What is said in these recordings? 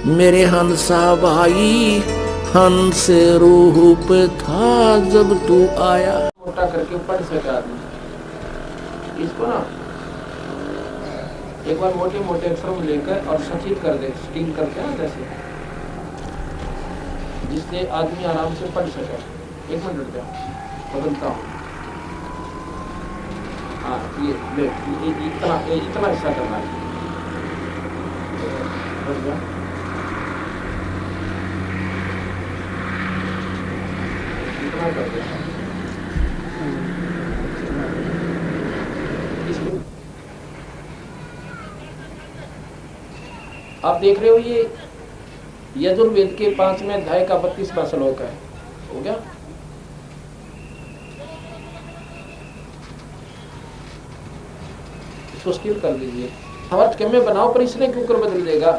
मेरे हंसा भाई हंस रूप था जब तू आया। मोटा करके पढ़ सके आदमी इसको ना, एक बार मोटे मोटे अक्षर में लेकर और सचित कर दे, स्टील करके ना जैसे, जिससे आदमी आराम से पढ़ सके। एक मिनट रुक जाओ, बदलता हूँ। हाँ ये इतना हिस्सा करना है। इतना कर दे। आप देख रहे हो ये यजुर्वेद के 5वें अध्याय का 32वां श्लोक है। हो गया? इसको स्किल कर लीजिए। अर्थ के में बनाओ पर इसने क्यों कर बदल देगा।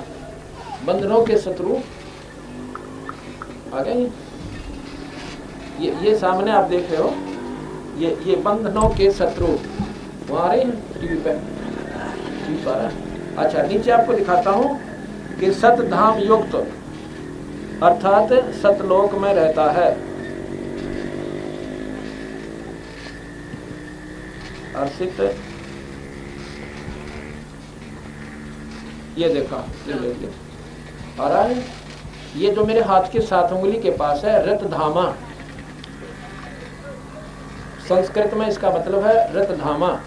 बंधनों के शत्रु आ गए। ये सामने आप देख रहे हो, ये बंधनों के शत्रु वहां आ रहे हैं टीवी पे, टीवी पर। अच्छा नीचे आपको दिखाता हूं कि सतधाम युक्त अर्थात सतलोक में रहता है। अर्षित ये देखा आ रहा है। ये जो मेरे हाथ के 7 उंगली के पास है रतधामा, संस्कृत में इसका मतलब है रतधामा।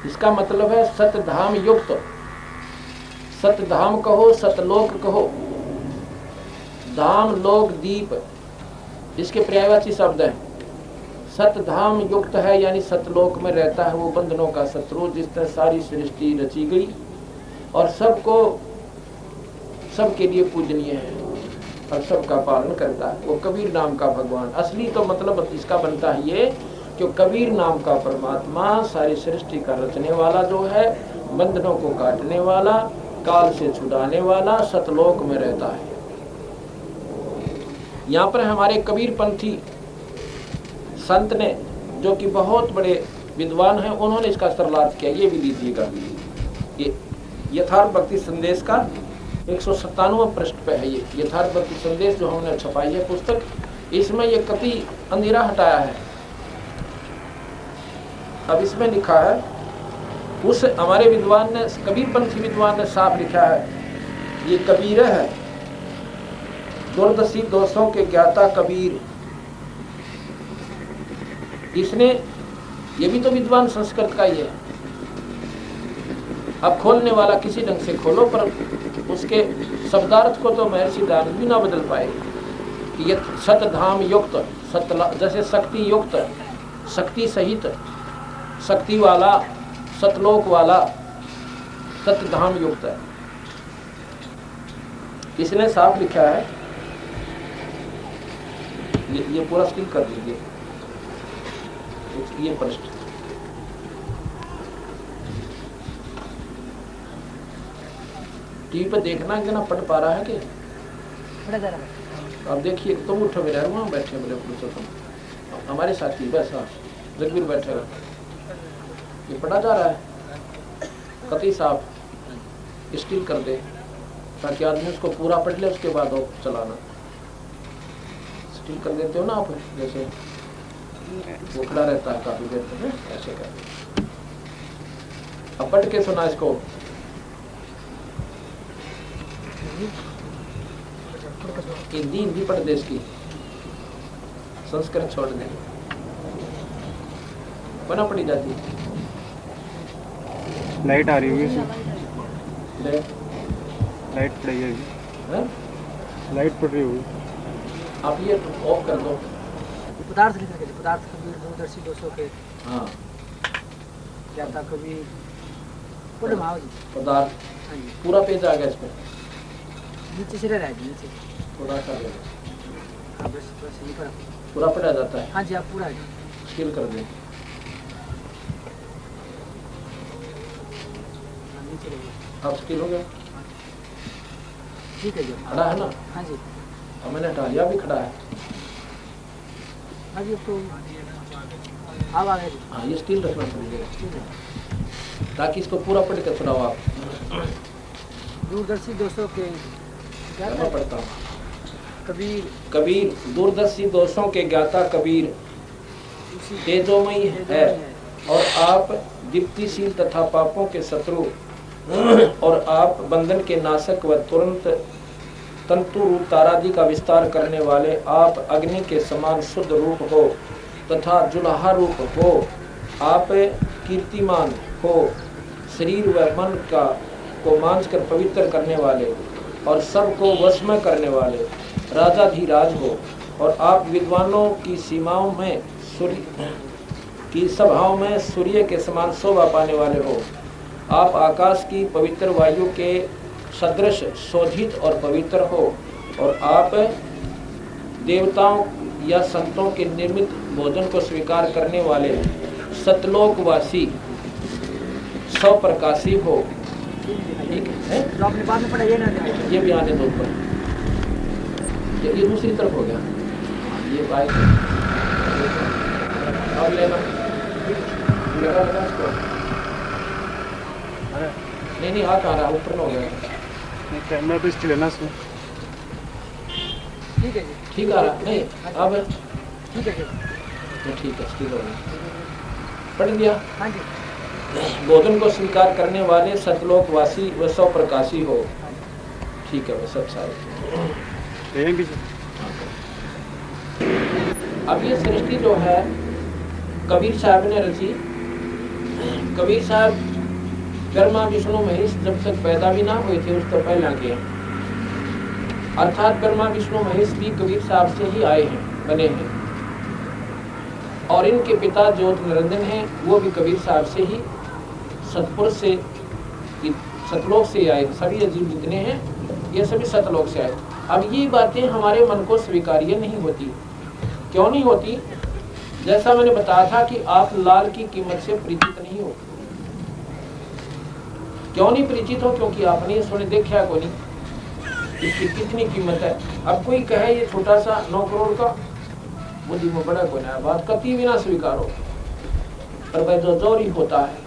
इसका मतलब है सतधाम युक्त। सतधाम कहो, सतलोक कहो, धाम लोक दीप इसके पर्यायवाची शब्द है। सतधाम युक्त है यानी सतलोक में रहता है वो बंधनों का शत्रु, जिसने सारी सृष्टि रची गई और सबको सबके लिए पूजनीय है और सबका पालन करता है। वो कबीर नाम का भगवान। असली तो मतलब इसका बनता है ये कि कबीर नाम का परमात्मा सारी सृष्टि का रचने वाला जो है, बंधनों को काटने वाला, काल से छुड़ाने वाला, सतलोक में रहता है। यहाँ पर हमारे कबीर पंथी संत ने, जो कि बहुत बड़े विद्वान हैं, उन्होंने इसका सरलार्थ किया। ये भी लीजिएगा, ये यथार्थ भक्ति संदेश का 197वां पृष्ठ पे है। ये यथार्थ भक्ति संदेश जो हमने छपाई है पुस्तक, इसमें ये कति अंधेरा हटाया है। अब इसमें लिखा है, उस हमारे विद्वान ने, कबीर पंथी विद्वान ने साफ लिखा है, ये कबीर है, दुर्दशी दोषों के ज्ञाता कबीर। इसने, ये भी तो विद्वान संस्कृत का ही है। अब खोलने वाला किसी ढंग से खोलो, पर उसके शब्दार्थ को तो महर्षि दयानंद भी ना बदल पाए कि ये सतधाम युक्त, जैसे शक्ति युक्त, शक्ति सहित, शक्ति वाला, सतलोक वाला, सतधाम युक्त है। इसने साफ लिखा है। ये पूरा स्किल कर लीजिए, ये पृष्ठ। टीवी पे देखना कि ना पढ़ पा रहा है कि अब देखिए, तुम उठो मेरा वहां बैठे मेरे पुरुषोत्तम हमारे साथी, बस हाँ जगबीर बैठेगा। ये पढ़ा जा रहा है, कति साहब स्टिल कर दे ताकि आदमी उसको पूरा पढ़ ले, उसके बाद वो चलाना। स्टिल कर देते हो ना आप, जैसे वो खड़ा रहता है काफी देर तक, ऐसे कर। अब पढ़ के सुना इसको। हिंदी पढ़ दे, इसकी संस्कृत छोड़ दे, बना पड़ी जाती। लाइट आ रही है, लाइट पड़ रही है, लाइट पड़ रही होगी। आप ये ऑफ कर दो। पदार्थ लिख रखे थे, पदार्थ कबीर दूरदर्शी दोषों के। हाँ क्या था कबीर पूरे महावजी पदार्थ। पूरा पेज आ गया इस पे, नीचे से रह नीचे थोड़ा सा ऊपर पूरा पढ़ा जाता है। हाँ जी, आप पूरा स्किल कर दें। आप स्किल हो गया, ठीक है जी, खड़ा है ना? हाँ जी, और मैंने हटा लिया, भी खड़ा है। हाँ जी, तो अब आ गया जी। हाँ ये स्किल रखना ताकि इसको पूरा पढ़ के सुनाओ आप। दूरदर्शी दोषों के मैं पढ़ता हूँ। कबीर कबीर दूरदर्शी दोषों के ज्ञाता कबीर तेजोमयी है और आप दीप्तिशील तथा पापों के शत्रु और आप बंधन के नाशक व तुरंत तंतु रूप तारादि का विस्तार करने वाले, आप अग्नि के समान शुद्ध रूप हो तथा जुलाहा रूप हो, आप कीर्तिमान हो, शरीर व मन का को मांझ कर पवित्र करने वाले और सबको वश में करने वाले राजाधिराज हो, और आप विद्वानों की सीमाओं में सूर्य की सभाओं में सूर्य के समान शोभा पाने वाले हो, आप आकाश की पवित्र वायु के सदृश शोधित और पवित्र हो, और आप देवताओं या संतों के निर्मित भोजन को स्वीकार करने वाले सतलोकवासी स्वप्रकाशी हो। ठीक है, जो आपने बाद में पढ़ा ये ना ये भी आने दो ऊपर, ये दूसरी तरफ हो गया, ये बाइक अब लेना लगा इसको। नहीं हाथ आ रहा, ऊपर हो गया, कैमरा तो स्टिल है ना इसमें। ठीक है जी, ठीक आ रहा नहीं अब ठीक है जी, तो ठीक है, स्टिल हो गया, पढ़ दिया। हाँ जी, भोजन को स्वीकार करने वाले सतलोकवासी व स्वप्रकाशी हो। ठीक है, वो सब सारे। अब ये सृष्टि जो है कबीर साहब ने रची। कबीर साहब ब्रह्मा विष्णु महेश जब तक पैदा भी ना हुए थे उस तो पहले के, अर्थात ब्रह्मा विष्णु महेश भी कबीर साहब से ही आए हैं, बने हैं, और इनके पिता ज्योत निरंजन हैं, वो भी कबीर साहब से ही सतपुर से सतलोक से आए। सभी अजीब जितने हैं ये सभी सतलोक से आए। अब ये बातें हमारे मन को स्वीकार्य नहीं होती। क्यों नहीं होती? जैसा मैंने बताया था कि आप लाल की कीमत से परिचित नहीं हो। क्यों नहीं परिचित हो? क्योंकि आपने ये सुने देखा को नहीं इसकी कितनी कीमत है। अब कोई कहे ये छोटा सा 9 करोड़ का, बुद्धि में बड़ा को ना बात कभी भी ना स्वीकारो। पर भाई जो चोरी होता है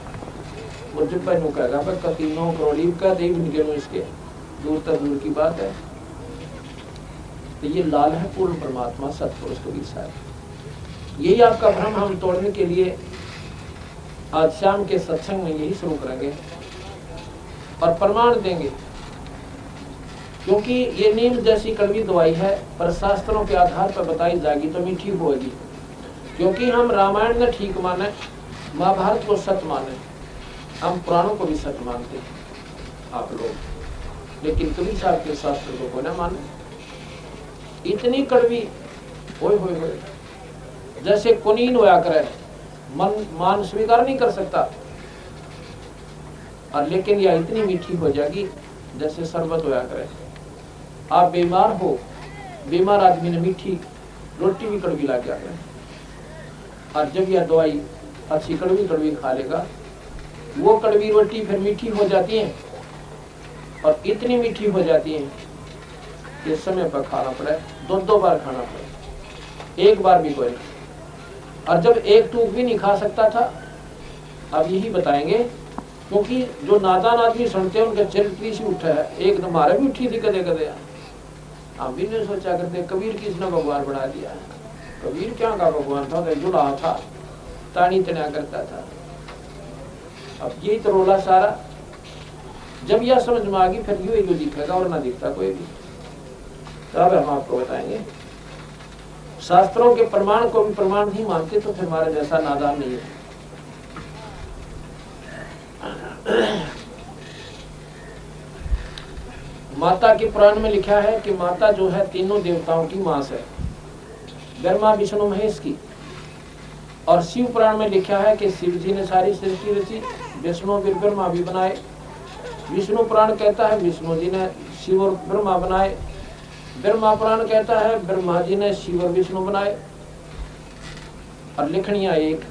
वो जब भाई कहेगा भाई कति 9 करोड़ का दे इसके, दूर तक दूर की बात है। तो ये लाल है पूर्ण परमात्मा सतपुरुष कबीर साहब। यही आपका भ्रम हम तोड़ने के लिए आज शाम के सत्संग में यही शुरू करेंगे और प्रमाण देंगे, क्योंकि ये नीम जैसी कड़वी दवाई है, पर शास्त्रों के आधार पर बताई जाएगी तो मीठी होगी। क्योंकि हम रामायण ने ठीक माने, महाभारत को सत्य माने, हम पुराणों को भी सत्य मानते हैं आप लोग, लेकिन कबीर साहब के शास्त्र को ना माने। इतनी कड़वी होए होए होए जैसे कुनीन होया करे, मन मान स्वीकार नहीं कर सकता, और लेकिन यह इतनी मीठी हो जाएगी जैसे शरबत होया करे। आप बीमार हो, बीमार आदमी ने मीठी रोटी भी कड़वी ला के आ गए, और जब यह दवाई अच्छी कड़वी खा लेगा, वो कड़वी रोटी फिर मीठी हो जाती है, और इतनी मीठी हो जाती है कि समय पर खाना पड़े, 2 बार खाना पड़े, एक बार भी कोई। और जब एक टूक भी नहीं खा सकता था, अब यही बताएंगे, क्योंकि जो नादान आदमी सुनते हैं उनका चरित्र से उठा है, एक तो हमारा भी उठी थी कदे कदे, हम भी नहीं सोचा करते कबीर किसने भगवान बना दिया है। कबीर क्या का भगवान था, जुला था, तानी तना करता था। अब यही तो रोला सारा, जब यह समझ में आ गई फिर यूं दिखेगा और ना दिखता कोई भी। तो अब हम आपको बताएंगे, शास्त्रों के प्रमाण को भी प्रमाण नहीं मानते तो फिर हमारे जैसा नादान नहीं है। माता के पुराण में लिखा है कि माता जो है तीनों देवताओं की मां है, ब्रह्मा विष्णु महेश की। और शिव पुराण में लिखा है कि शिव जी ने सारी सृष्टि रची, विष्णु भी ब्रह्मा भी बनाए। विष्णु पुराण कहता है विष्णु जी ने शिव और ब्रह्मा बनाए। ब्रह्मा पुराण कहता है ब्रह्मा जी ने शिव और विष्णु बनाए। और लिखनिया एक,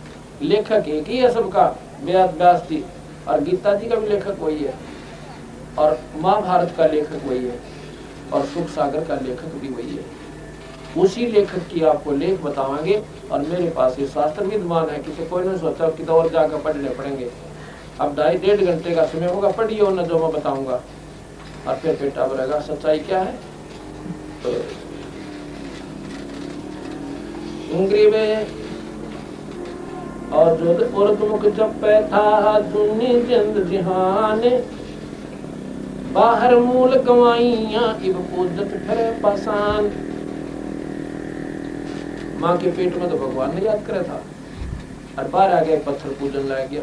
लेखक एक ही है सबका, व्यास जी, और गीता जी का भी लेखक वही है, और महाभारत का लेखक वही है, और सुख सागर का लेखक भी वही है। उसी लेखक की आपको लेख बतावांगे। और मेरे पास ये शास्त्र विद्वान है, किसी कोई नहीं सोचा कि और जाकर पढ़ने पड़ेंगे। अब 2.5 घंटे का समय होगा, पढ़िए और न जो मैं बताऊंगा, और फिर पेटा भरेगा। सच्चाई क्या है गरीब और जो उर्दमुख जपे था दुनी जिंद जहान बाहर मूल गवाइया इब पूजत फिरे पासान। माँ के पेट में तो भगवान ने याद करा था और बाहर आ गया पत्थर पूजन ला गया।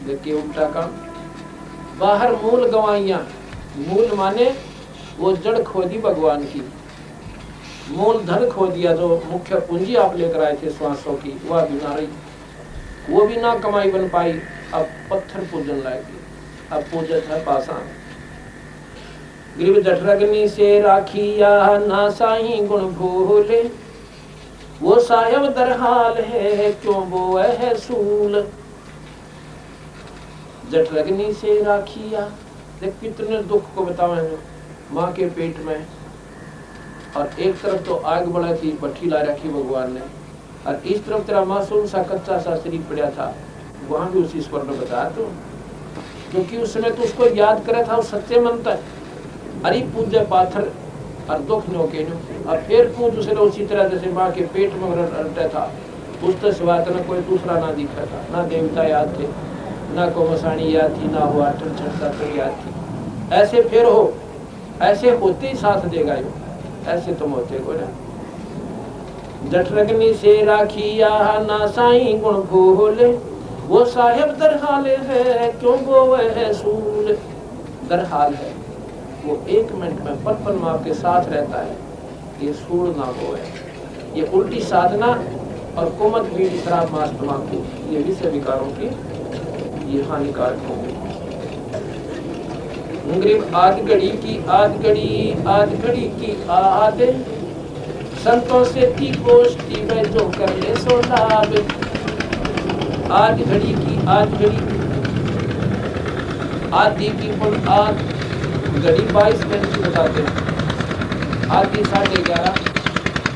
देखिए उल्टा काम। बाहर मूल गवाइया, मूल माने वो जड़ खो दी भगवान की, मूल धन खो दिया। जो मुख्य पूंजी आप लेकर आए थे श्वासों की वह भी ना रही, वो भी ना कमाई बन पाई। अब पत्थर पूजन लाएगी, अब पूजत है पाषाण। ग्रीव जठरग्नि से राखिया ना साई गुण भूले वो सायब दरहाल है क्यों वो है सूल। जठरग्नि से राखिया, देख कितने दुख को बतावे माँ के पेट में। और एक तरफ तो आग बढ़ा थी, भट्टी ला रखी भगवान ने, और इस तरफ तेरा मासूम सा कच्चा सा शरीर पड़ा था, वहां भी उसी ईश्वर ने बताया। तो क्योंकि उस समय तो उसको याद करे था, उस सच्चे मन तक अरे पूज्य पाथर और दुख नो के नो। अब फिर पूज उसे उसी तरह जैसे माँ के पेट में रटता था, उस तो सिवा न कोई दूसरा ना दिखा था, ना देवता याद थे, ना को मसाणी याद थी, ना हुआ छठता तो याद थी। ऐसे फिर हो, ऐसे होते ही साथ देगा यो, ऐसे तुम होते को ना। जठरग्नि से राखिया ना साई गुण भूले वो साहेब दरहाल है क्यों वो है सूल। दरहाल है वो 1 मिनट में पल पल में आपके साथ रहता है, ये सूल ना वो है। ये उल्टी साधना और कुमत भी शराब मांस तमाकू ये विषय विकारों की ये हानिकारक होंगे। आद घड़ी की आद घड़ी की आद संतों से थी गोष्ठी में जो कर ले सो लाभ। आद घड़ी की आद घड़ी आदि की पुल आद घड़ी 22 मिनट की बताते हैं, आदि 11:30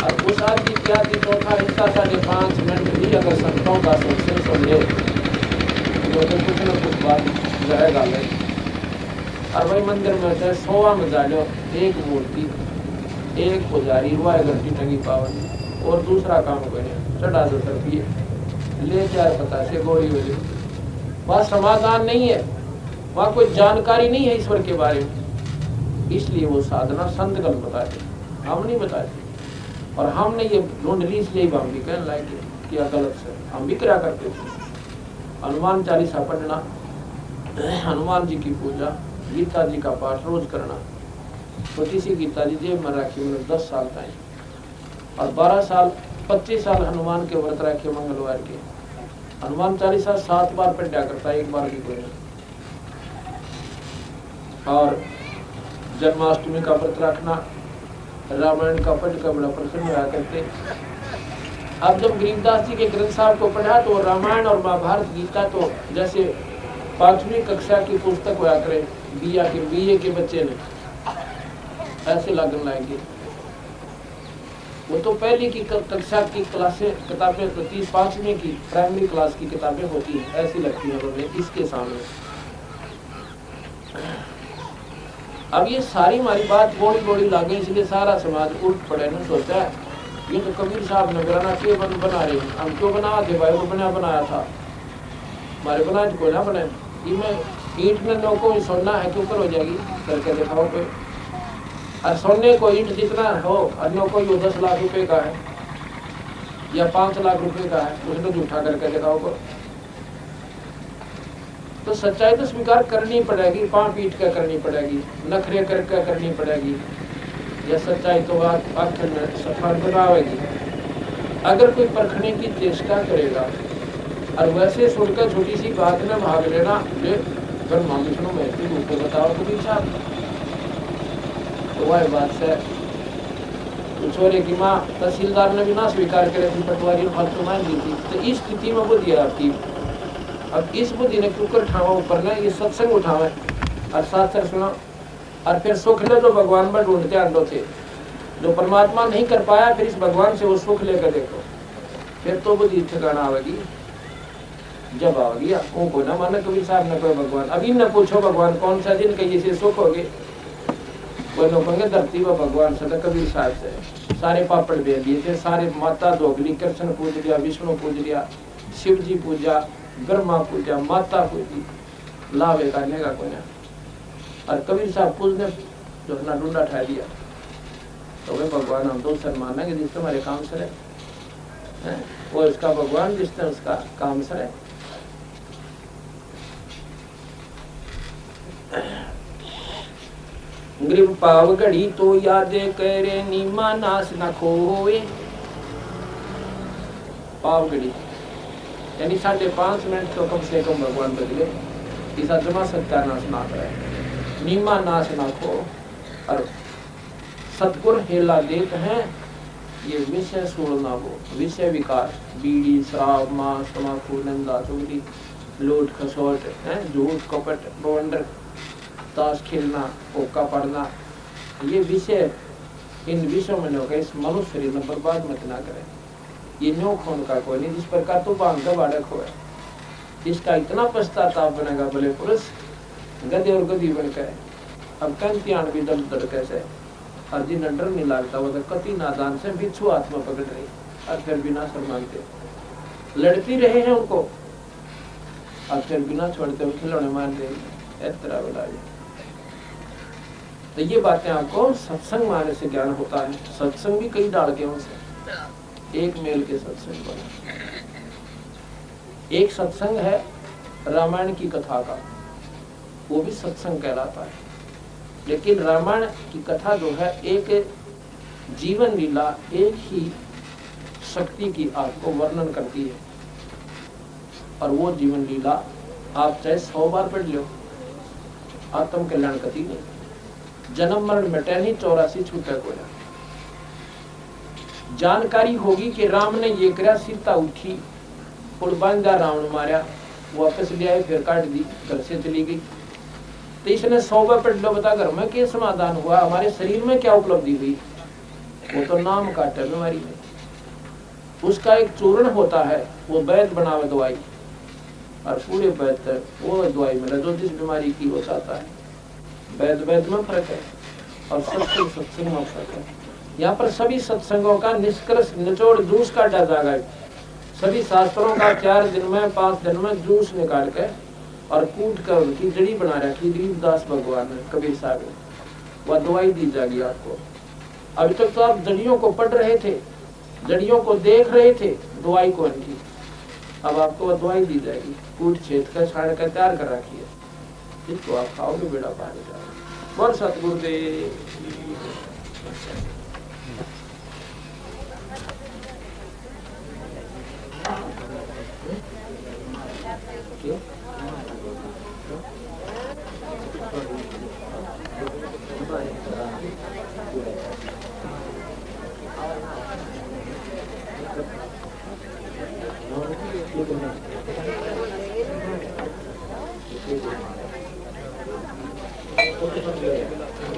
और उस आदि की आदि चौथा हिस्सा 5.5 मिनट भी अगर संतों का सत्संग सुने तो कुछ न कुछ बात रहेगा। और वही मंदिर में से 100 में डालो, एक मूर्ति एक पुजारी हुआ घंटी टंगी पावन और दूसरा काम करे चढ़ा 2 रुपये ले जाए पता से गोली हो जाए। वहाँ समाधान नहीं है, वहाँ कोई जानकारी नहीं है ईश्वर के बारे में, इसलिए वो साधना संत गल बताते, हम नहीं बताते। और हमने ये ढूंढ ली इसलिए हम भी कहने लायक किया गलत से हम भी करा करते थे। हनुमान चालीसा पढ़ना, हनुमान जी की पूजा, गीता जी का पाठ रोज करना। छोटी सी गीता जी जेब में रखी मैंने 10 साल तक, और 12 साल 25 साल हनुमान के व्रत रखे मंगलवार के। हनुमान चालीसा 7 बार पढ़ा करता, 1 बार भी कोई नहीं। और जन्माष्टमी का व्रत रखना, रामायण का पढ़ कर बड़ा प्रसन्न हुआ करते। अब जब गरीबदास जी के ग्रंथ साहब को पढ़ा तो रामायण और महाभारत गीता तो जैसे 5वीं कक्षा की पुस्तक हुआ करे बीए के बच्चे ने, ऐसे लगने लगे। वो तो पहली की कक्षा की क्लासें किताबें होती, 5वीं की प्राइमरी क्लास की किताबें होती है, ऐसी लगती है हमें इसके सामने। अब ये सारी हमारी बात बोड़ी लागे, इसलिए सारा समाज उल्ट पड़े न सोचा है ये तो कबीर साहब ने बनाना क्यों बना रहे हैं, हम क्यों बना थे भाई, वो बनाया था हमारे बनाए कोई ना बने। ईंट ने लोगों को सोना है क्यों कर हो जाएगी करके दिखाओ कोई। और सोने को ईंट जितना हो अन्यों को 10 लाख रुपए का है या 5 लाख रुपए का है, उसने झूठा करके दिखाओ को। तो सच्चाई तो स्वीकार करनी पड़ेगी, पांव पीट कर करनी पड़ेगी, नखरे करके करनी पड़ेगी, या सच्चाई तो आखिर में सफल बनावेगी। अगर कोई परखने की चेष्टा करेगा और वैसे सुनकर छोटी सी बात में भाग लेना, ब्रह्मा विष्णु महेश रूप को बताओ तो पीछा तो वह बात से छोरे की माँ तहसीलदार ने भी ना स्वीकार करे थी, पटवारी ने फालतू मान दी थी। तो इस स्थिति में बुद्धि है आपकी। अब इस बुद्धि ने कुकर उठावा ऊपर ने ये सत्संग उठावे और शास्त्र सुना और फिर सुख ले जो भगवान में ढूंढते आंदो थे, जो परमात्मा नहीं कर पाया फिर इस भगवान से वो सुख लेकर देखो, फिर तो बुद्धि ठिकाना आवेगी। जब आवेगी उनको ना माने कबीर साहब ने कोई भगवान, अभी न पूछो भगवान कौन सा दिन कहिए से सुख होगे, कोई लोग कहेंगे धरती व भगवान से, कबीर साहब से सारे पापड़ बेच दिए थे, सारे माता धोगली, कृष्ण पूज लिया, विष्णु पूज लिया, शिव जी पूजा, ब्रह्मा पूजा, माता पूजी, लावे करने का कोई ना। और कबीर साहब पूजने जो अपना डूडा ठा दिया, तो वे भगवान हम तो सर मानेंगे जिस तुम्हारे काम से रहे, वो इसका भगवान जिसने उसका काम से रहे। ग्रीव पाव घड़ी तो यादे करे नीमा नाश न खोए। पाव घड़ी यानी 5.5 मिनट तो कम से कम भगवान बदले, इसा जमा सत्यानाश ना करे, नीमा नाश ना खो। और सतगुर हेला देत हैं, ये विषय छोड़ना हो, विषय विकार, बीड़ी शराब मांस तम्बाकू निंदा चुगली लूट खसोट, झूठ कपट बवंडर, ताश खेलना, पोका पढ़ना, ये विषय, इन विषयों में न इस मनुष्य शरीर में बर्बाद मत ना करें। ये न्यो खोन का कोई नहीं, जिस प्रकार तो बांध का बाड़क हो, इसका इतना पश्चाताप बनेगा भले पुरुष गधे और गधी बनकर। अब कंतियान भी दल दल कैसे, और जिन्हें डर नहीं लगता वो तो कति नादान से बिच्छू हाथ में पकड़ रही, और फिर बिना शर्माते लड़ती रहे हैं उनको, और फिर बिना छोड़ते हुए खिलौने मार देंगे, इस तरह बता। तो ये बातें आपको सत्संग माने से ज्ञान होता है। सत्संग भी कई डाल के उनसे एक मेल के सत्संग बने। एक सत्संग है रामायण की कथा का, वो भी सत्संग कहलाता है। लेकिन रामायण की कथा जो है एक जीवन लीला, एक ही शक्ति की आपको वर्णन करती है, और वो जीवन लीला आप चाहे 100 बार पढ़ लो, आत्म कल्याण कथी नहीं। जन्म मरण मिटे नहीं, 84 छूटे को जानकारी होगी कि राम ने ये करा, सीता उठी, पुल बांधा, रावण मारा, वापस ले आए, फिर काट दी, घर से चली गई। तो इसने 100 बार पढ़ लो, बता घर में क्या समाधान हुआ, हमारे शरीर में क्या उपलब्धि हुई? वो तो नाम काटे बीमारी में। उसका एक चूर्ण होता है, वो वैद्य बनावे दवाई, और पूरे वैद्य वो दवाई मिले जो जिस बीमारी की हो जाता है। वैद्य वैद्य में फर्क है, और सत्संग सत्संग में फर्क है। यहाँ पर सभी सत्संगों का निष्कर्ष निचोड़ जूस काटा जाएगा। सभी शास्त्रों का 4 दिन में 5 दिन में जूस निकाल के और कूट कर उनकी जड़ी बना रखी गरीबदास भगवान ने, कबीर साहब ने, वह दवाई दी जाएगी आपको। अभी तक तो आप जड़ियों को पढ़ रहे थे, जड़ियों को देख रहे थे, दवाई को इनकी, अब आपको वह दवाई दी जाएगी, कूट छेद कर छाड़ कर तैयार कर रखी है, इसको आप खाओगे, बेड़ा पार हो जाएगा। बोल सतगुरुदेव।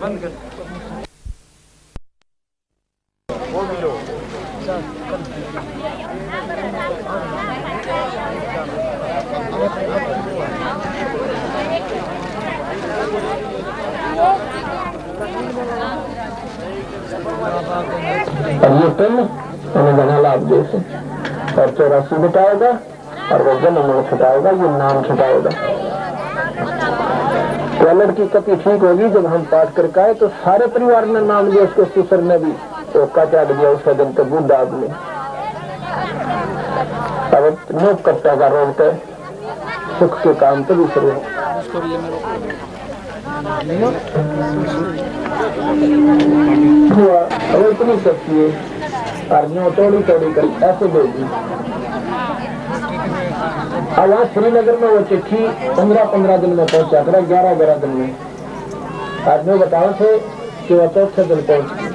बंद कर। लाभ जैसे और 84 मिटाएगा, और वो जन्म छुटाएगा, ये नाम छुटाएगा। टॉयलेट की कपी ठीक होगी जब हम पाठ करके आए, तो सारे परिवार ने नाम लिया, उसके सुसर ने भी ओका चाट दिया उसका दिन तो बुद्ध आदमी। अब नोक कट्टा का रोग है, सुख के काम तो भी शुरू है। अब इतनी शक्ति है, और न्यू तोड़ी तोड़ी कर ऐसे देगी। अब वहाँ श्रीनगर में वो चिट्ठी 15-15 दिन में पहुंचा कर 11-11 दिन में आदमी बताओ थे कि वह 4 दिन पहुंच गई।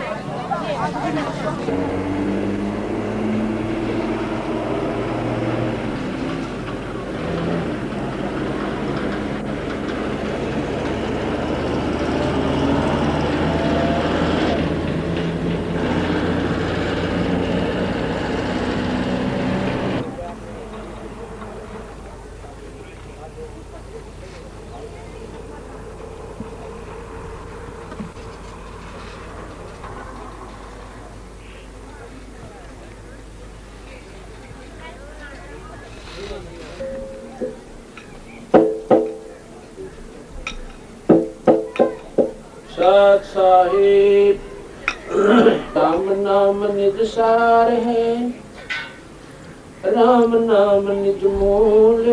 राम नाम निज सार है, राम नाम निज मूल,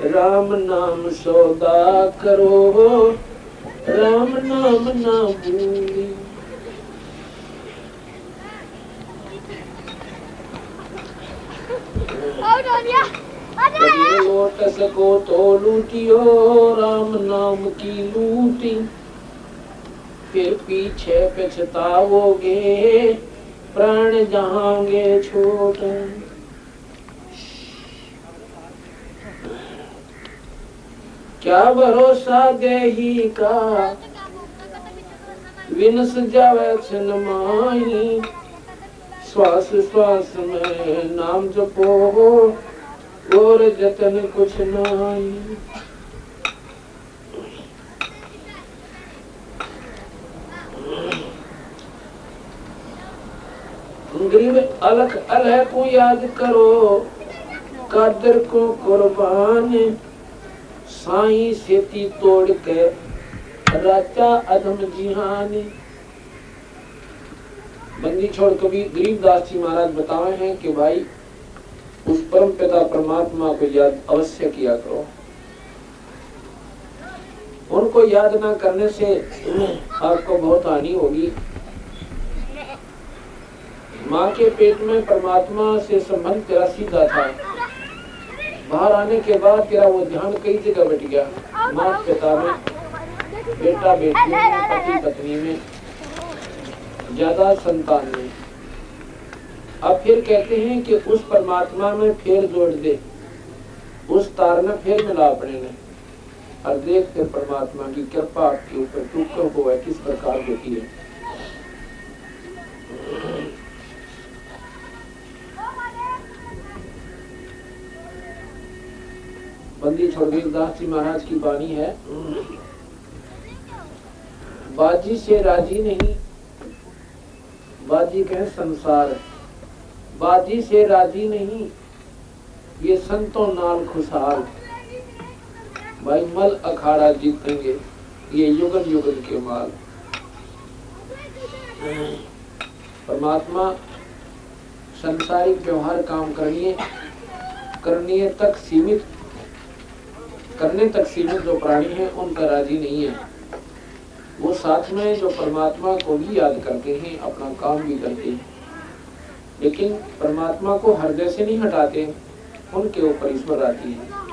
राम नाम सौदा करो, राम नाम ना भूली। लोटस को तो लूटियो, राम नाम की लूटी, फिर पीछे पछताओगे, प्राण जहांगे छोड़। क्या भरोसा देही का, विनस जावे छन माई, श्वास श्वास में नाम जपो, और जतन कुछ नहीं। गरीब अलख अलह को याद करो, कादर को कुर्बान, साईं सेती तोड़ के राजा अधम जिहानी। बंदी छोड़ कबीर गरीबदास जी महाराज बताए हैं कि भाई उस परम पिता परमात्मा को याद अवश्य किया करो। उनको याद ना करने से आपको बहुत हानि होगी। माँ के पेट में परमात्मा से संबंध तेरा सीधा था, बाहर आने के बाद तेरा वो ध्यान कई जगह बट गया, माता पिता में, बेटा बेटी में, पति पत्नी में, ज्यादा संतान में। अब फिर कहते हैं कि उस परमात्मा में फिर जोड़ दे, उस तार में फिर मिला अपने ने, और देखते परमात्मा की कृपा आपके ऊपर टूकर को है किस प्रकार होती है। बंदी छोड़ गरीबदास जी महाराज की वाणी है, बाजी से राजी नहीं, बाजी कहे संसार, बाजी से राजी नहीं, ये संतों नाल खुशहाल। भाई मल अखाड़ा जीतेंगे, ये युगन युगन के माल। परमात्मा संसारिक व्यवहार काम करने तक सीमित, करने तक सीमित जो प्राणी हैं उनका राजी नहीं है। वो साथ में जो परमात्मा को भी याद करते हैं, अपना काम भी करते हैं, लेकिन परमात्मा को हृदय से नहीं हटाते, उनके ऊपर ईश्वर आती है।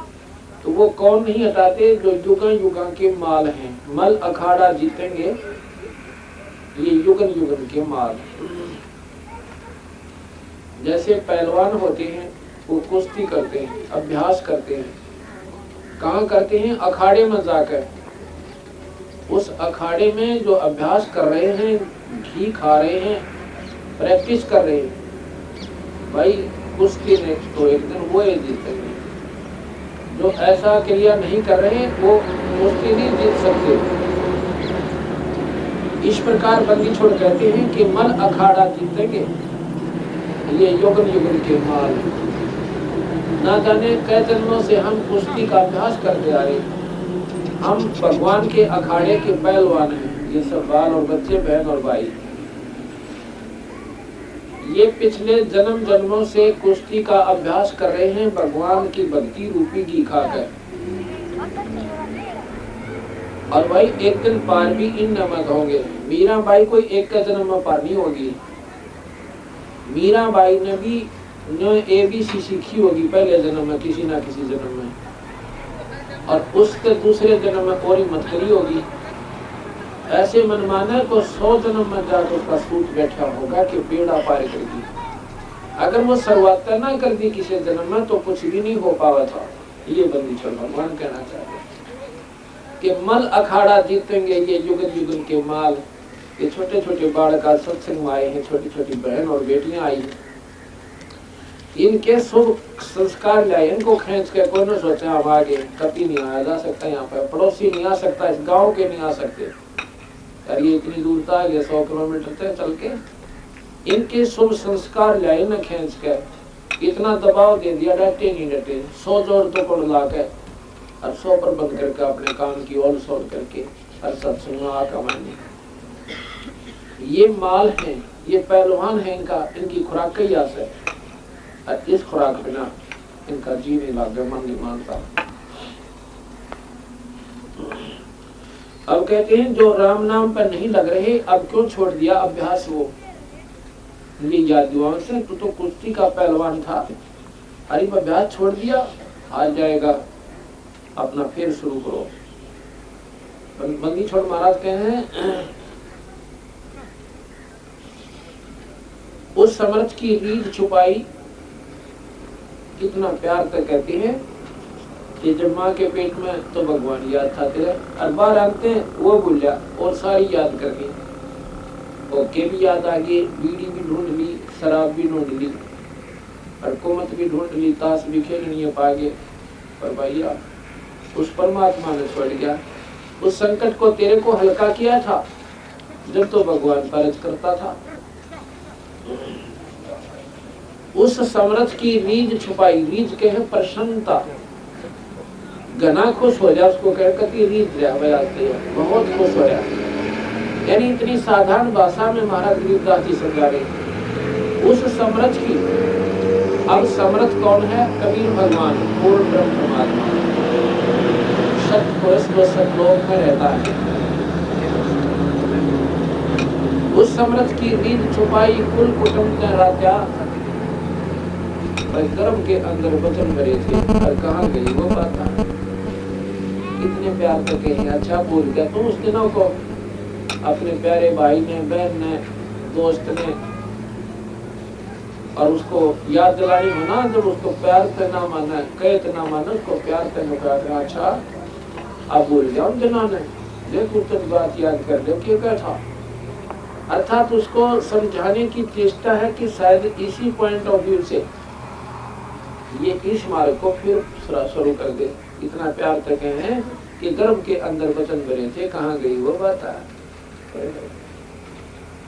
तो वो कौन नहीं हटाते? जो युगन युगन के माल हैं। मल अखाड़ा जीतेंगे, ये युगन युगन के माल। जैसे पहलवान होते हैं, वो कुश्ती करते हैं, अभ्यास करते हैं। कहाँ करते हैं? अखाड़े में जाकर। उस अखाड़े में जो अभ्यास कर रहे हैं, घी खा रहे हैं, प्रैक्टिस कर रहे हैं, भाई कुश्ती ने तो एक दिन वो ही जीतेंगे। जो ऐसा क्रिया नहीं कर रहे वो कुश्ती नहीं जीत सकते। इस प्रकार बंदी छोड़ कहते हैं कि मन अखाड़ा जीतेंगे, ये युगन युगन के माल। ना जाने कई जन्मों से हम कुश्ती का अभ्यास करते आ रहे, हम भगवान के अखाड़े के पहलवान हैं। ये सब बाल और बच्चे, बहन और भाई, ये पिछले जन्म जन्मों से कुश्ती का अभ्यास कर रहे हैं भगवान की भक्ति रूपी घी खाकर। और भाई एक दिन पार भी इन नमक होंगे। मीरा बाई कोई एक का जन्म में पार नहीं होगी। मीरा बाई ने भी ABC सीखी होगी पहले जन्म में, किसी ना किसी जन्म में, और उसके दूसरे जन्म में और मत करी होगी। ऐसे मनमाना को 100 जन्म में जाकर उसका सूत बैठा होगा कि बेड़ा पार कर दी। अगर वो शुरुआत ना कर दी किसी जन्म में तो कुछ भी नहीं हो पावा था। ये बंदी छोड़ भगवान कहना चाहते कि मल अखाड़ा जीतेंगे, ये युगन युगन के माल। ये छोटे छोटे बालक का सत्संग आए हैं, छोटी छोटी बहन और बेटियां आई हैं, इनके शुभ संस्कार लाए, इनको खींच के कोई न सोचा हम आगे कभी नहीं आया जा सकता, यहाँ पे पड़ोसी नहीं आ सकता, इस गांव के नहीं आ सकते। यार ये इतनी दूर था, ये 100 किलोमीटर थे चल के, इनके शुभ संस्कार लाए न खींच के, इतना दबाव दे दिया, डटे नहीं डटे, 100 जोर तो को ला के और 100 पर बंद करके अपने काम की ओल सोल करके हर सत्संग आ कमाने। ये माल है, ये पहलवान है, इनकी खुराक का ही असर है, और इस खुराक बिना इनका जी नहीं लागे, मन नहीं मानता। अब कहते हैं जो राम नाम पर नहीं लग रहे, अब क्यों छोड़ दिया अभ्यास वो यादुआं से? तू तो कुश्ती का पहलवान था, अरे अभ्यास छोड़ दिया, आ जाएगा अपना फिर शुरू करो। बंदी छोड़ महाराज कहे हैं उस समर्थ की रीढ़ छुपाई, कितना प्यार तक कहती है कि जब माँ के पेट में तो भगवान याद था तेरे, और बाहर आते हैं वो भूल जा और सारी याद कर ली, ओके भी याद आ गई, बीड़ी भी ढूंढ ली, शराब भी ढूंढ ली, और कुमत भी ढूंढ ली, ताश भी खेलनी है पागे, पर भैया उस परमात्मा ने छोड़ गया। उस संकट को तेरे को हल्का किया था जब तो भगवान परज करता था। उस समर्थ की रीझ छुपाई, रीझ के है प्रसन्नता, घना खुश हो जाए उसको कहकर रीझ बहुत खुश हो जाए, यानी इतनी साधारण भाषा में महाराज गरीबदास जी समझा रहे उस समर्थ की। अब समर्थ कौन है? कबीर भगवान, पूर्ण ब्रह्म परमात्मा, सतपुरुष जो सतलोक में रहता है। उस समर्थ की रीझ छुपाई, कुल कुटुंब का राजा, गर्भ के अंदर वचन भरे थे, और कहाँ गई वो बात? कितने प्यार से कहे, अच्छा बोल गया तुम उस दिनों को अपने प्यारे भाई ने, बहन ने, दोस्त ने, और उसको याद दिलानी होना, जब उसको प्यार से ना माना, कहते ना माना, उसको प्यार से नुकारा, अच्छा अब बोल गया उन दिनों ने, देखो तुम बात याद कर लो क्या क्या था। अर्थात उसको समझाने की चेष्टा है कि शायद इसी पॉइंट ऑफ व्यू से ये इस मार्ग को फिर शुरू कर दे। इतना प्यार तक है कि गर्भ के अंदर वचन भरे थे, कहाँ गई वो बात?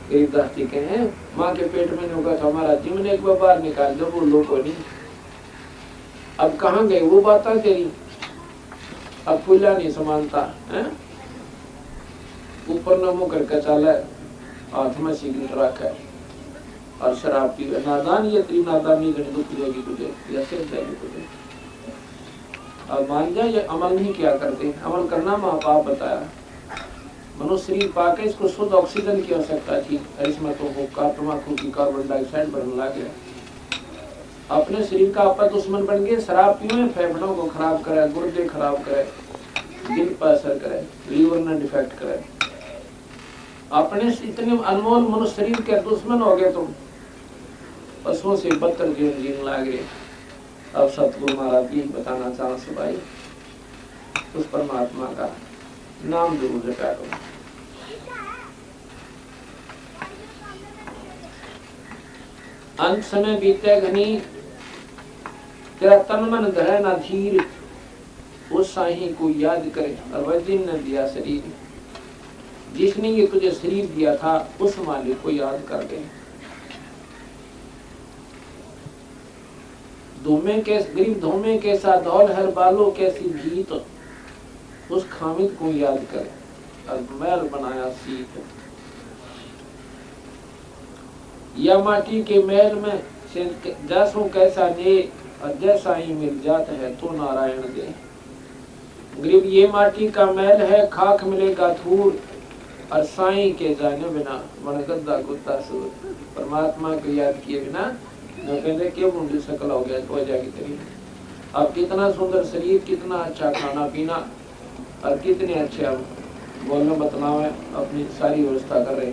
गरीबदास जी कहे माँ के पेट में होगा था हमारा जीवन, एक बार बाहर निकाल दो, वो लोगों नहीं, अब कहाँ गई वो बात तेरी? अब फूला नहीं समानता है, ऊपर न मुँह करके चाला, हाथ में सिगरेट रखा है और शराब पी, नादान ये तेरी नादानी घनी दुख देगी तुझे, जैसे देगी तुझे। अब मान जाए ये अमल नहीं किया करते, अमल करना महापाप बताया। मनुष्य शरीर पाके इसको शुद्ध ऑक्सीजन की आवश्यकता थी, और इसमें तो वो तम्बाकू की कार्बन डाइऑक्साइड बढ़ने लग गया। अपने शरीर का आपा दुश्मन बन गए, शराब पीवे, फेफड़ों को खराब करे, गुर्दे खराब करे, दिल पर असर करे, लीवर में डिफेक्ट करे। अपने इतने अनमोल मनुष्य शरीर के दुश्मन हो गए तुम, पशुओं से बदतर जीवन जीने लग गए। अब सतगुरु महाराज जी बताना चाहो से भाई, उस परमात्मा का नाम जरूर जपा करो। अंत समय बीते घनी, तेरा तन मन धरे ना धीर, उस साईं को याद करे, और वह जिन ने दिया शरीर, जिसने ये तुझे शरीर दिया था उस मालिक को याद कर दे। धूमे के गरीब धूमे के साथ धौल हर बालों कैसी भीत, उस खामिद को याद कर, और मैल बनाया सीत। या माटी के मैल में जैसों कैसा ने, और जैसा ही मिल जाता है तो नारायण दे। गरीब ये माटी का मैल है, खाक मिलेगा धूल, और साईं के जाने बिना मन गद्दा गुद्दा सूर। परमात्मा को याद किए बिना जो कहते क्यों मुंडी शकल हो गया हो जाएगी तेरी। अब कितना सुंदर शरीर, कितना अच्छा खाना पीना, और कितने अच्छे अब बोलना बतलाव है, अपनी सारी व्यवस्था कर रहे।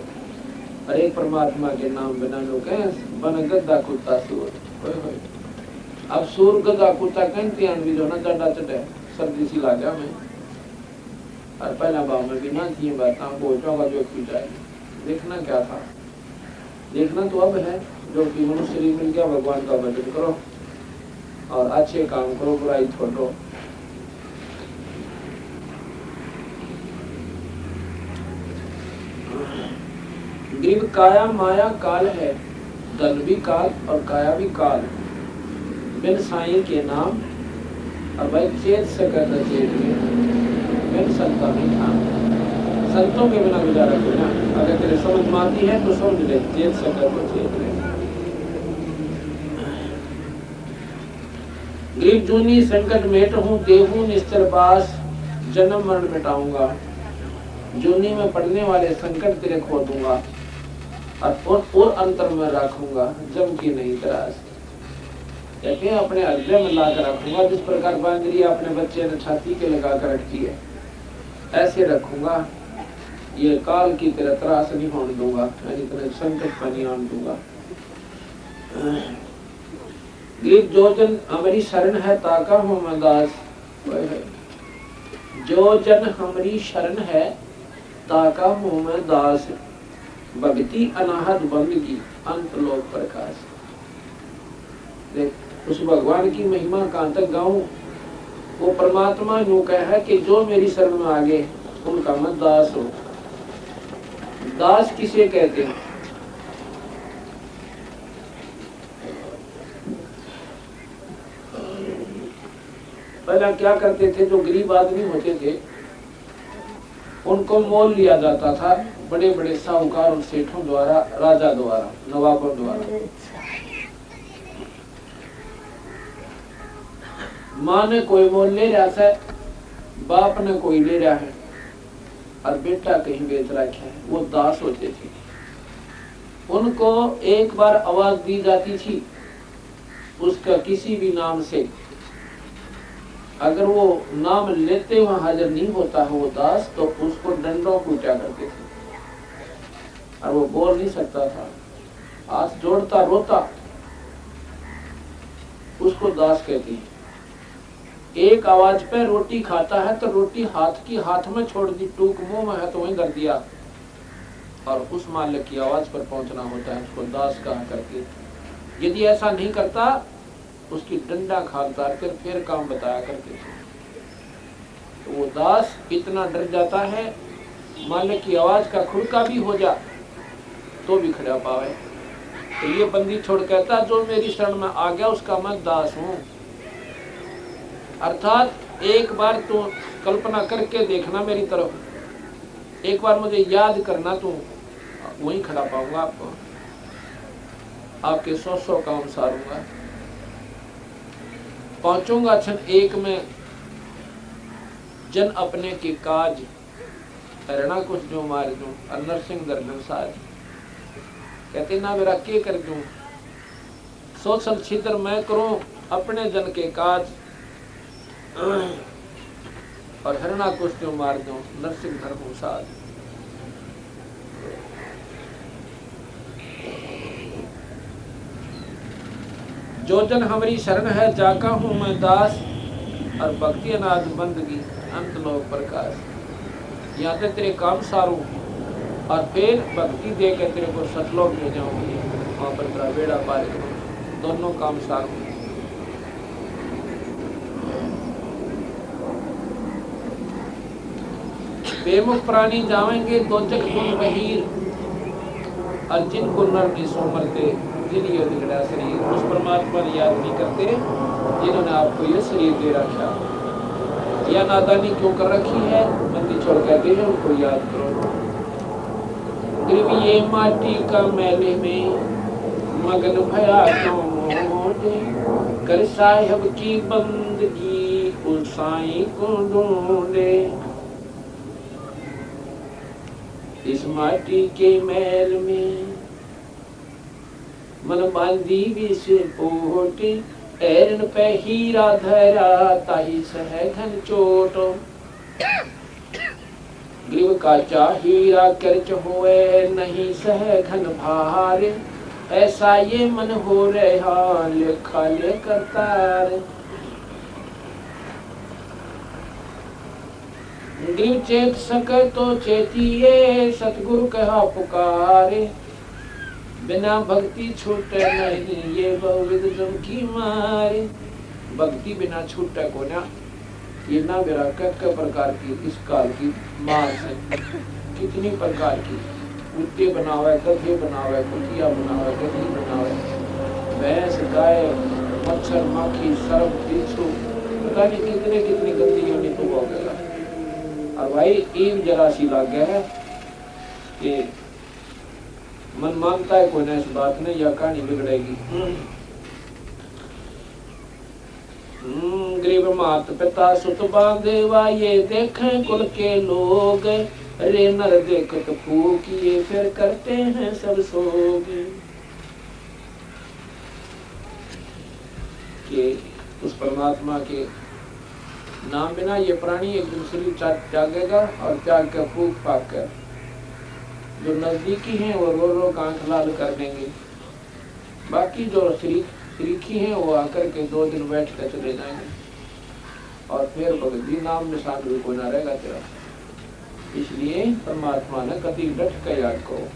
अरे परमात्मा के नाम बिना लोग बन गद्दा कुत्ता सूर। अब सूर गद्दा कुत्ता कहते हैं भी जो ना डंडा चटे सर्दी सी ला गया मैं, और पहला भाव में बिना थी बात पहुंचा का जो पीटा है। देखना क्या था, देखना तो अब है जो कि मनुष्य शरीर मिल गया, भगवान का भजन करो और अच्छे काम करो, बुराई छोड़ो। गरीब काया माया काल है, दल भी काल और काया भी काल, बिन साईं के नाम अब चेत सकत चेत में बिन संता नहीं था। संतों के बिना गुजारा कोई ना। अगर तेरे समझ में आती है तो समझ ले, जेल से कर तो जेल ले। गरीब जूनी संकट मेट हूँ, देहू निश्चर बास, जन्म मरण मिटाऊंगा। जूनी में पड़ने वाले संकट तेरे खो दूंगा और अंतर में रखूंगा, जम की नहीं तरास। कहते हैं अपने हृदय में लाकर रखूंगा, जिस प्रकार बांदरी अपने बच्चे ने छाती के लगा कर रखती है, ऐसे रखूंगा। ये काल की तेरा त्रास नहीं होने दूंगा, यानी तेरे संकट पर नहीं आने दूंगा। गरीब जो जन हमारी शरण है, ताका हूं मैं दास। जो जन हमारी शरण है, ताका हूं मैं दास। भक्ति अनाहत बंदगी, अंत लोक प्रकाश। देख उस भगवान की महिमा कहां तक गाऊं। वो परमात्मा यूं कहा कि जो मेरी शरण में आ गए उनका मैं दास हूं। दास किसे कहते हैं? पहला क्या करते थे, जो गरीब आदमी होते थे उनको मोल लिया जाता था बड़े बड़े साहूकार और सेठों द्वारा, राजा द्वारा, नवाबों द्वारा। माँ ने कोई मोल ले रहा है, बाप ने कोई ले रहा है और बेटा कहीं बेच रखा है, वो दास होते थे। उनको एक बार आवाज दी जाती थी उसका किसी भी नाम से, अगर वो नाम लेते वहां हाजिर नहीं होता है वो दास, तो उसको डंडों कूटा करते थे और वो बोल नहीं सकता था, हाथ जोड़ता रोता, उसको दास कहती है। एक आवाज पे रोटी खाता है तो रोटी हाथ में छोड़ दी, टूक मुंह में है तो वहीं कर दिया, और उस मालिक की आवाज पर पहुंचना होता है, उसको दास कहा करके। यदि ऐसा नहीं करता उसकी डंडा खाता कर फिर काम बताया करते थे। तो वो दास इतना डर जाता है, मालिक की आवाज का खुड़का भी हो जा तो भी खड़ा पावे। तो ये बंदी छोड़ कहता, जो मेरी शरण में आ गया उसका मैं दास हूं। अर्थात एक बार तू कल्पना करके देखना मेरी तरफ, एक बार मुझे याद करना, तू वहीं खड़ा पाऊंगा आपको, आपके 100 काम सारूंगा, पहुंचूंगा क्षण एक में जन अपने के काज। हरणा कुछ जो मार दूं और नरसिंह दर्शन साज। कहते ना मेरा के कर दूं, सोचल छिद्र मैं करूं अपने जन के काज, और हरणा कुछ जो मार दूं नरसिंह धर्म साज। जो जन हमारी शरण है, जाका हूं मैं दास, और भक्ति अनाद बंदगी, अंत लोक प्रकाश। यहाँ से तेरे काम सारू और फिर भक्ति दे के तेरे को सतलोक ले जाऊंगी, वहां पर तेरा बेड़ा पार करूं, दोनों काम सारू। बेमुख प्राणी जावेंगे दोजख गुण बहीर, और जिनको नर की सोमरते जिन्हें बिगड़ा शरीर। उस परमात्मा ने याद नहीं करते जिन्होंने आपको ये शरीर दे रखा, या नादानी क्यों कर रखी है, बंदी छोड़ कहते हैं उनको याद करो। गरीब ये माटी का मेले में मगन भया क्यों मोटे, कर साहिब की बंदगी उस साईं को ढूंढे। इस माटी के मैल में मन बांधी विष पोटे, एरन पे हीरा धरा ताही सह घन चोट। ग्रीव काचा हीरा कर्च होए नहीं सह घन भार, ऐसा ये मन हो रहा लेखा ले करतार। ग्रीव चेत सके तो चेतिए, सतगुरु कहा पुकारे। बिना भक्ति छूटे नहीं ये बहुविध जम की मारे। भक्ति बिना छूटे को ना, ये ना मेरा कई प्रकार की इस काल की मार से कितनी प्रकार की कुत्ते बनावे, गधे बनावे, कुतिया बनावे, गधी बनावे, भैंस, गाय, मच्छर, माखी, सर्प, बिच्छू, पता नहीं कितने कितनी गंदी योनि तो हो गया। और भाई ईव जरा सी लग गया है कि मन मानता है कोई ना इस बात ने, या कहानी बिगड़ेगी। गरीब मात पिता सुत बांधेवा, ये देखें कुल के लोग, रे नर देखत फूकिए, फिर करते हैं सब सोग। कि उस परमात्मा के नाम बिना ये प्राणी एक दिन शरीर त्यागेगा, और त्याग कर फूक फाक कर जो नजदीकी हैं वो रो रो आंख लाल कर देंगे, बाकी जो शरीकी हैं वो आकर के 2 दिन बैठ कर चले जाएंगे, और फिर भगवती नाम में शामिल कोई ना रहेगा तेरा। इसलिए परमात्मा ने कति डट कर याद करो,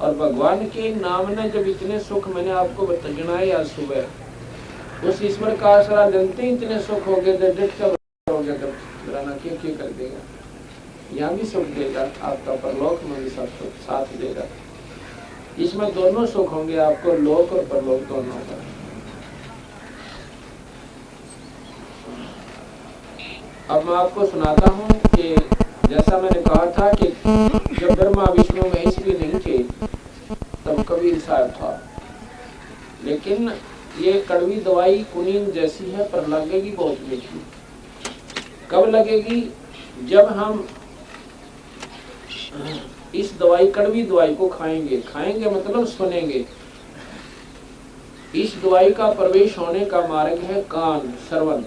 और भगवान के नाम ने जब इतने सुख मैंने आपको गिनाए आज सुबह, उस ईश्वर का आसरा लेते ही इतने सुख हो गए, डट कर क्या कर देगा, यहाँ भी सुख देगा आपका, परलोक में भी सब सुख साथ देगा। इसमें दोनों सुख होंगे आपको, लोक और परलोक दोनों का। अब मैं आपको सुनाता हूँ कि जैसा मैंने कहा था कि जब ब्रह्मा विष्णु महेश भी नहीं थे तब कबीर साहब था, लेकिन ये कड़वी दवाई कुनीन जैसी है पर लगेगी बहुत मीठी। कब लगेगी? जब हम इस दवाई कड़वी दवाई को खाएंगे। खाएंगे मतलब सुनेंगे। इस दवाई का प्रवेश होने का मार्ग है कान, श्रवण।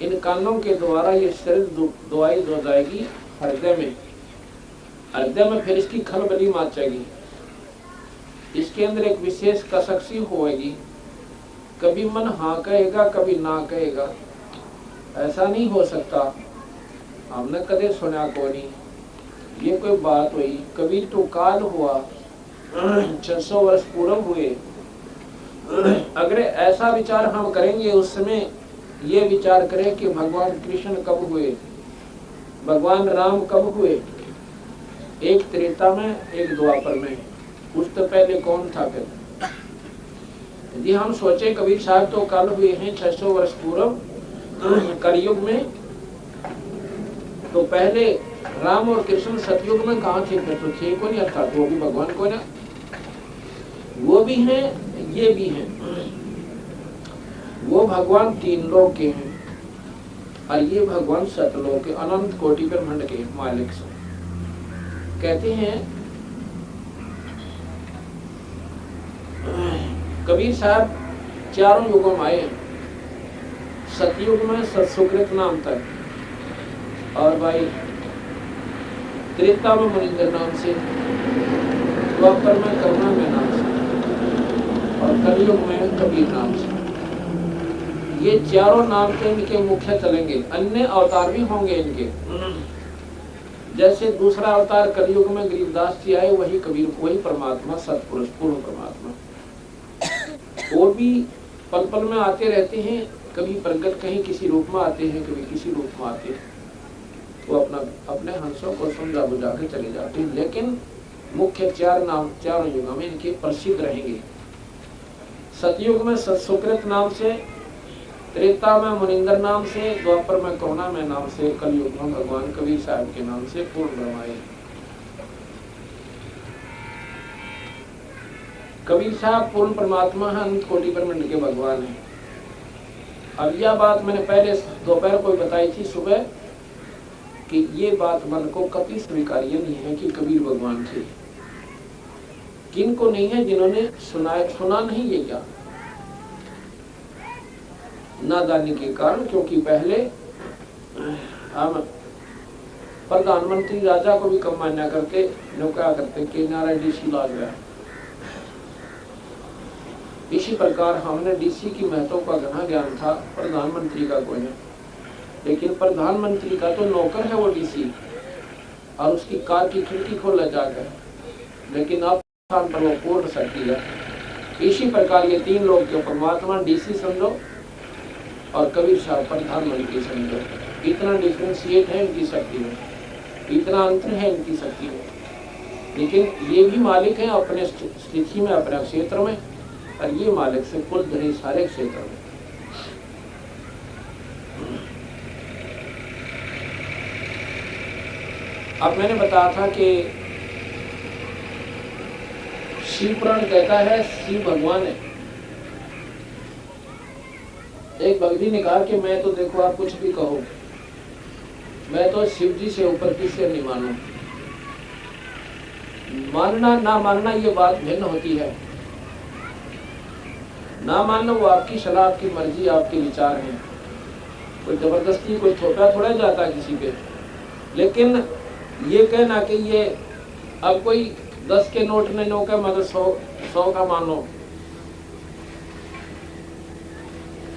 इन कानों के द्वारा ये शरीर दवाई दो जाएगी हृदय में। हृदय में फिर इसकी खलबली मचेगी। इसके अंदर एक विशेष कसक होएगी। कभी मन हाँ कहेगा, कभी ना कहेगा। ऐसा नहीं हो सकता, हमने कदे सुना को नहीं। ये कोई बात हुई? कबीर तो काल हुआ 600 वर्ष पूर्व हुए। अगर ऐसा विचार हम करेंगे, उस समय ये विचार करें कि भगवान कृष्ण कब हुए, भगवान राम कब हुए, एक त्रेता में एक द्वापर में, उससे पहले कौन था? फिर यदि हम सोचे कबीर साहब तो कल हुए हैं 600 वर्ष पूर्व कलयुग में, तो पहले राम और कृष्ण सतयुग में कहाँ थे? फिर तो थे को नहीं, अर्थात वो भी भगवान को ना, वो भी हैं ये भी हैं। वो भगवान 3 लोक के हैं और ये भगवान सतलोक के, अनंत कोटि ब्रह्मांड के मालिक से। कहते हैं कबीर साहब 4 युगों में आए। सतयुग में सत्सुकृत नाम था, और भाई त्रेता में मुनिंदर नाम से, द्वापर में करुणा में नाम से, और कलयुग में कबीर नाम से। ये 4 नाम के इनके मुख्य चलेंगे। अन्य अवतार भी होंगे इनके। जैसे दूसरा अवतार कलयुग में गरीबदास जी आए, वही कबीर, वही परमात्मा सतपुरुष पूर्ण परमात्मा। वो भी पल पल में आते रहते हैं। कभी प्रगट कहीं किसी रूप में आते हैं, कभी किसी रूप में आते हैं। वो अपने हंसों को समझा बुझा के चले जाते हैं। लेकिन मुख्य 4 नाम 4 युगों में इनके प्रसिद्ध रहेंगे। सतयुग में सत्सुकृत नाम से, त्रेता में मुनिंदर नाम से, द्वापर में करुणा में नाम से, कलयुग में भगवान कबीर साहब के नाम से पूर्ण ब्रह्माए। कबीर साहब पूर्ण परमात्मा है, अनंत कोटि ब्रह्मांड के भगवान है। अब यह बात मैंने पहले दोपहर को बताई थी सुबह कि ये बात मन को कभी स्वीकार्य नहीं है कि कबीर भगवान थे। किन को नहीं है? जिन्होंने सुना नहीं ये क्या, नादानी के कारण। क्योंकि पहले हम प्रधानमंत्री राजा को भी कम मान्या करते, क्या करते कि नारायण डीसी ला गया। इसी प्रकार हमने डीसी की महत्व का घना ज्ञान था, प्रधानमंत्री का कोई नहीं। लेकिन प्रधानमंत्री का तो नौकर है वो डीसी, और उसकी कार की खिड़की खोला जाकर, लेकिन अब स्थान पर वो पूर्ण शक्ति है। इसी प्रकार ये 3 लोग के परमात्मा डीसी समझो और कबीर साहब प्रधानमंत्री समझो। इतना डिफ्रेंशिएट है इनकी शक्ति में, इतना अंतर है इनकी शक्ति में। लेकिन ये भी मालिक है अपने स्थिति में, अपने क्षेत्र में, और ये मालिक से कुल धनी सारे क्षेत्र में। अब मैंने बताया था कि शिव पुराण कहता है शिव भगवान है। एक भक्ति ने कहा कि मैं तो देखो आप कुछ भी कहो, मैं तो शिव जी से ऊपर किसी नहीं मानू। मानना ना मानना ये बात भिन्न होती है। ना मानना वो आपकी सलाह, आपकी मर्जी, आपके विचार हैं। कोई जबरदस्ती कोई थोपा थोड़ा जाता किसी पे। लेकिन ये कहना कि ये अब कोई 10 के नोट में नो का मगर 100 का मानो,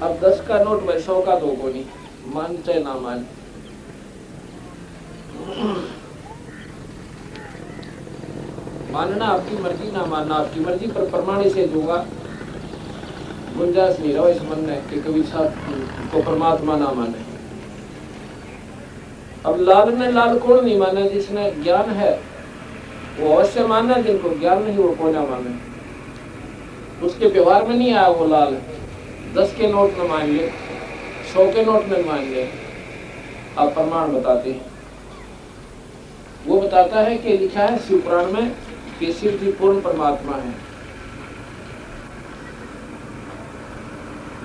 अब 10 का नोट में 100 का दो को नहीं, मान चाहे ना मान। मानना आपकी मर्जी, ना मानना आपकी मर्जी, पर प्रमाण से दूंगा। गुंजाइश नहीं रहा इस मन में कि कभी साहब को परमात्मा ना माने। अब लाल ने लाल कौन नहीं माने? जिसने ज्ञान है वो अवश्य मानना, जिनको ज्ञान नहीं वो कौन ना माने। उसके व्यवहार में नहीं आया वो लाल। 10 के नोट में मान ले, 100 के नोट में मान ले। आप प्रमाण बताते हैं। वो बताता है कि लिखा है शिव पुराण में कि शिव जी पूर्ण परमात्मा है।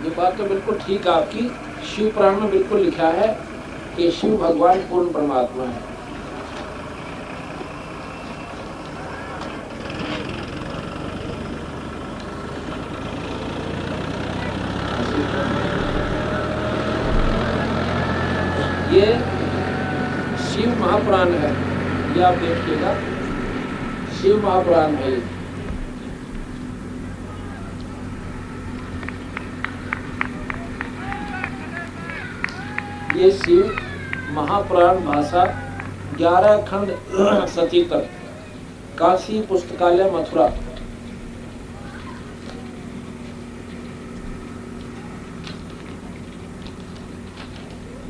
ये बात तो बिल्कुल ठीक है आपकी। शिव पुराण में बिल्कुल लिखा है कि शिव भगवान पूर्ण परमात्मा है। ये शिव महापुराण है, ये आप देखिएगा, शिव महापुराण है। ये शिव महापुराण भाषा 11 खंड सचित्र, काशी पुस्तकालय मथुरा।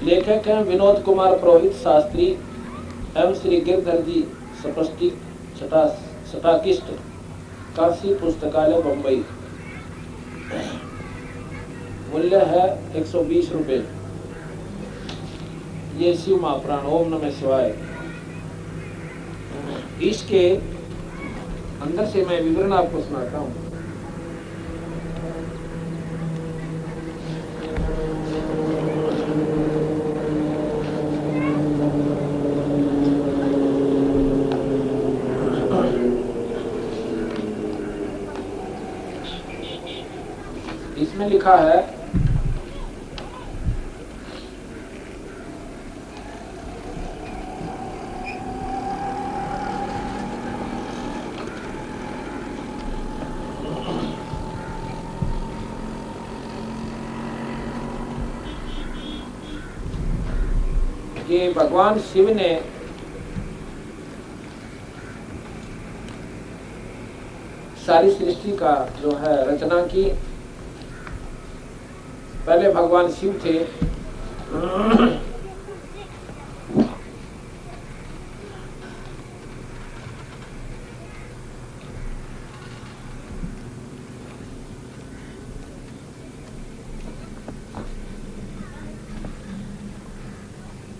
लेखक हैं विनोद कुमार पुरोहित शास्त्री एवं श्री गिरधर जी सटाकिस्ट, काशी पुस्तकालय बम्बई। मूल्य है 120 रुपये। ये शिव महापुराण। ओम नमः शिवाय। इसके अंदर से मैं विवरण आपको सुनाता हूँ। इसमें लिखा है कि भगवान शिव ने सारी सृष्टि का जो है रचना की। पहले भगवान शिव थे,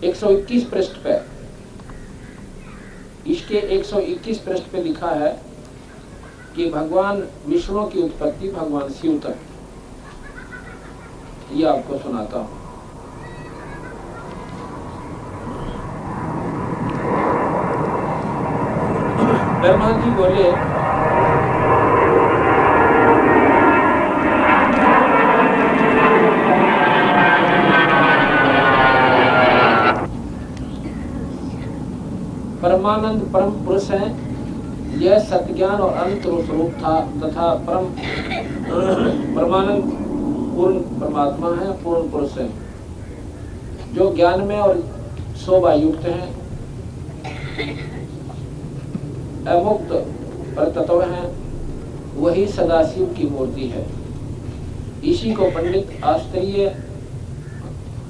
एक 121 पृष्ठ पे, इसके 121 पृष्ठ पे लिखा है कि भगवान विष्णु की उत्पत्ति भगवान शिव तक। ये आपको सुनाता हूं। ब्रह्मा जी बोले परमानंद परम पुरुष है, यह सत्ज्ञान और अनंत स्वरूप था तथा परमानंद पूर्ण परमात्मा है, पूर्ण पुरुष है, जो ज्ञान में और शोभा युक्त है, अमुक्त परतत्व है, वही सदाशिव की मूर्ति है। इसी को पंडित आश्चर्य,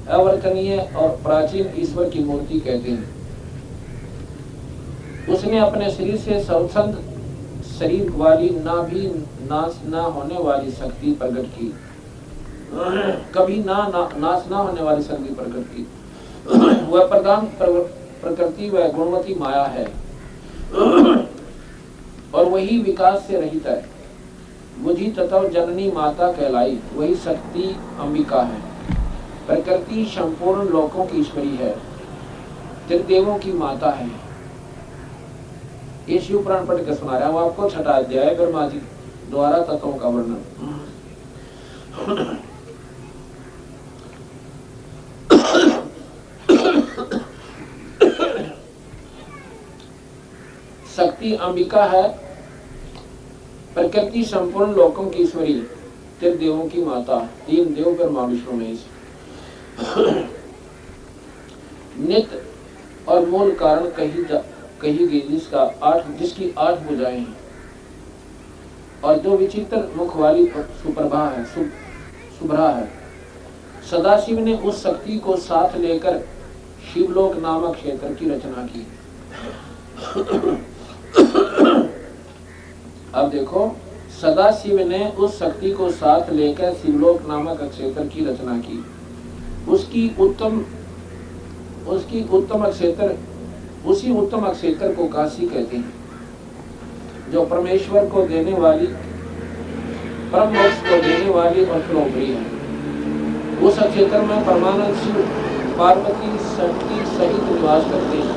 अवर्तनीय और प्राचीन ईश्वर की मूर्ति कहते हैं। उसने अपने शरीर से स्वच्छंद शरीर वाली ना भी नाश ना होने वाली शक्ति प्रकट की, कभी नाश ना होने वाली शक्ति प्रकट की। वह प्रकृति व गुणवती माया है और वही विकास से रहित है। बुद्धि तत्व जननी माता कहलाई, वही शक्ति अंबिका है। प्रकृति संपूर्ण लोकों की ईश्वरी है, त्रिदेवों की माता है। ये शिव पुराण पढ़ के सुना रहा हूं आपको। छठा अध्याय ब्रह्मा जी द्वारा तत्वों का वर्णन। शक्ति अंबिका है, प्रकृति संपूर्ण लोकों की ईश्वरी, त्रिदेवों की माता, तीन देव ब्रह्मा विष्णु महेश। नित्य और मूल कारण कही गई जिसकी 8 भुजाएं हैं और जो विचित्र मुख वाली सुप्रभा है, शुभ्रा है। सदाशिव ने उस शक्ति को साथ लेकर शिवलोक नामक क्षेत्र की रचना की। अब देखो, सदाशिव ने उस शक्ति को साथ लेकर शिवलोक नामक क्षेत्र की रचना की। उसी उत्तम क्षेत्र को काशी कहते हैं, जो परमेश्वर को देने वाली, परम मोक्ष को देने वाली और सर्वोपरि है। उस क्षेत्र में परमानंद शिव पार्वती शक्ति सहित निवास करते हैं।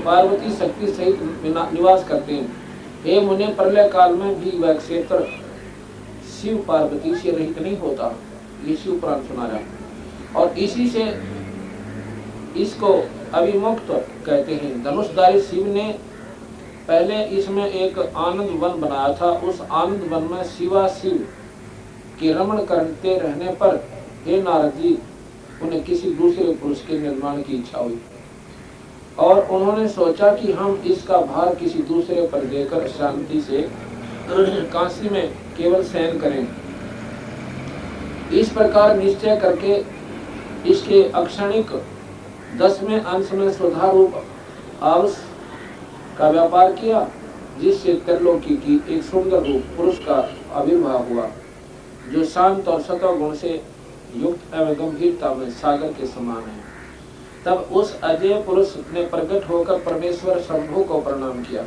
पार्वती शक्ति सहित निवास करते हैं। हे मुने, प्रलय काल में भी वह क्षेत्र शिव पार्वती से रहित नहीं होता। ये शिव पुराण सुना रहा है और इसी से इसको अभिमुक्त कहते हैं। धनुषधारी शिव ने पहले इसमें एक आनंद वन बनाया था। उस आनंद वन में शिवा शिव के रमण करते रहने पर हे नारद जी, उन्हें किसी दूसरे पुरुष के निर्माण की इच्छा हुई और उन्होंने सोचा कि हम इसका भार किसी दूसरे पर देकर शांति से काशी में केवल शयन करें। इस प्रकार निश्चय करके इसके अक्षणिक 10वें अंश में सुधा रूप आंश का व्यापार किया, जिससे त्रिलोकी की एक सुंदर रूप पुरुष का आविर्भाव हुआ, जो शांत और सत्व गुण से युक्त एवं गंभीरता में सागर के समान है। तब उस अजय पुरुष ने प्रकट होकर परमेश्वर शंभु को प्रणाम किया।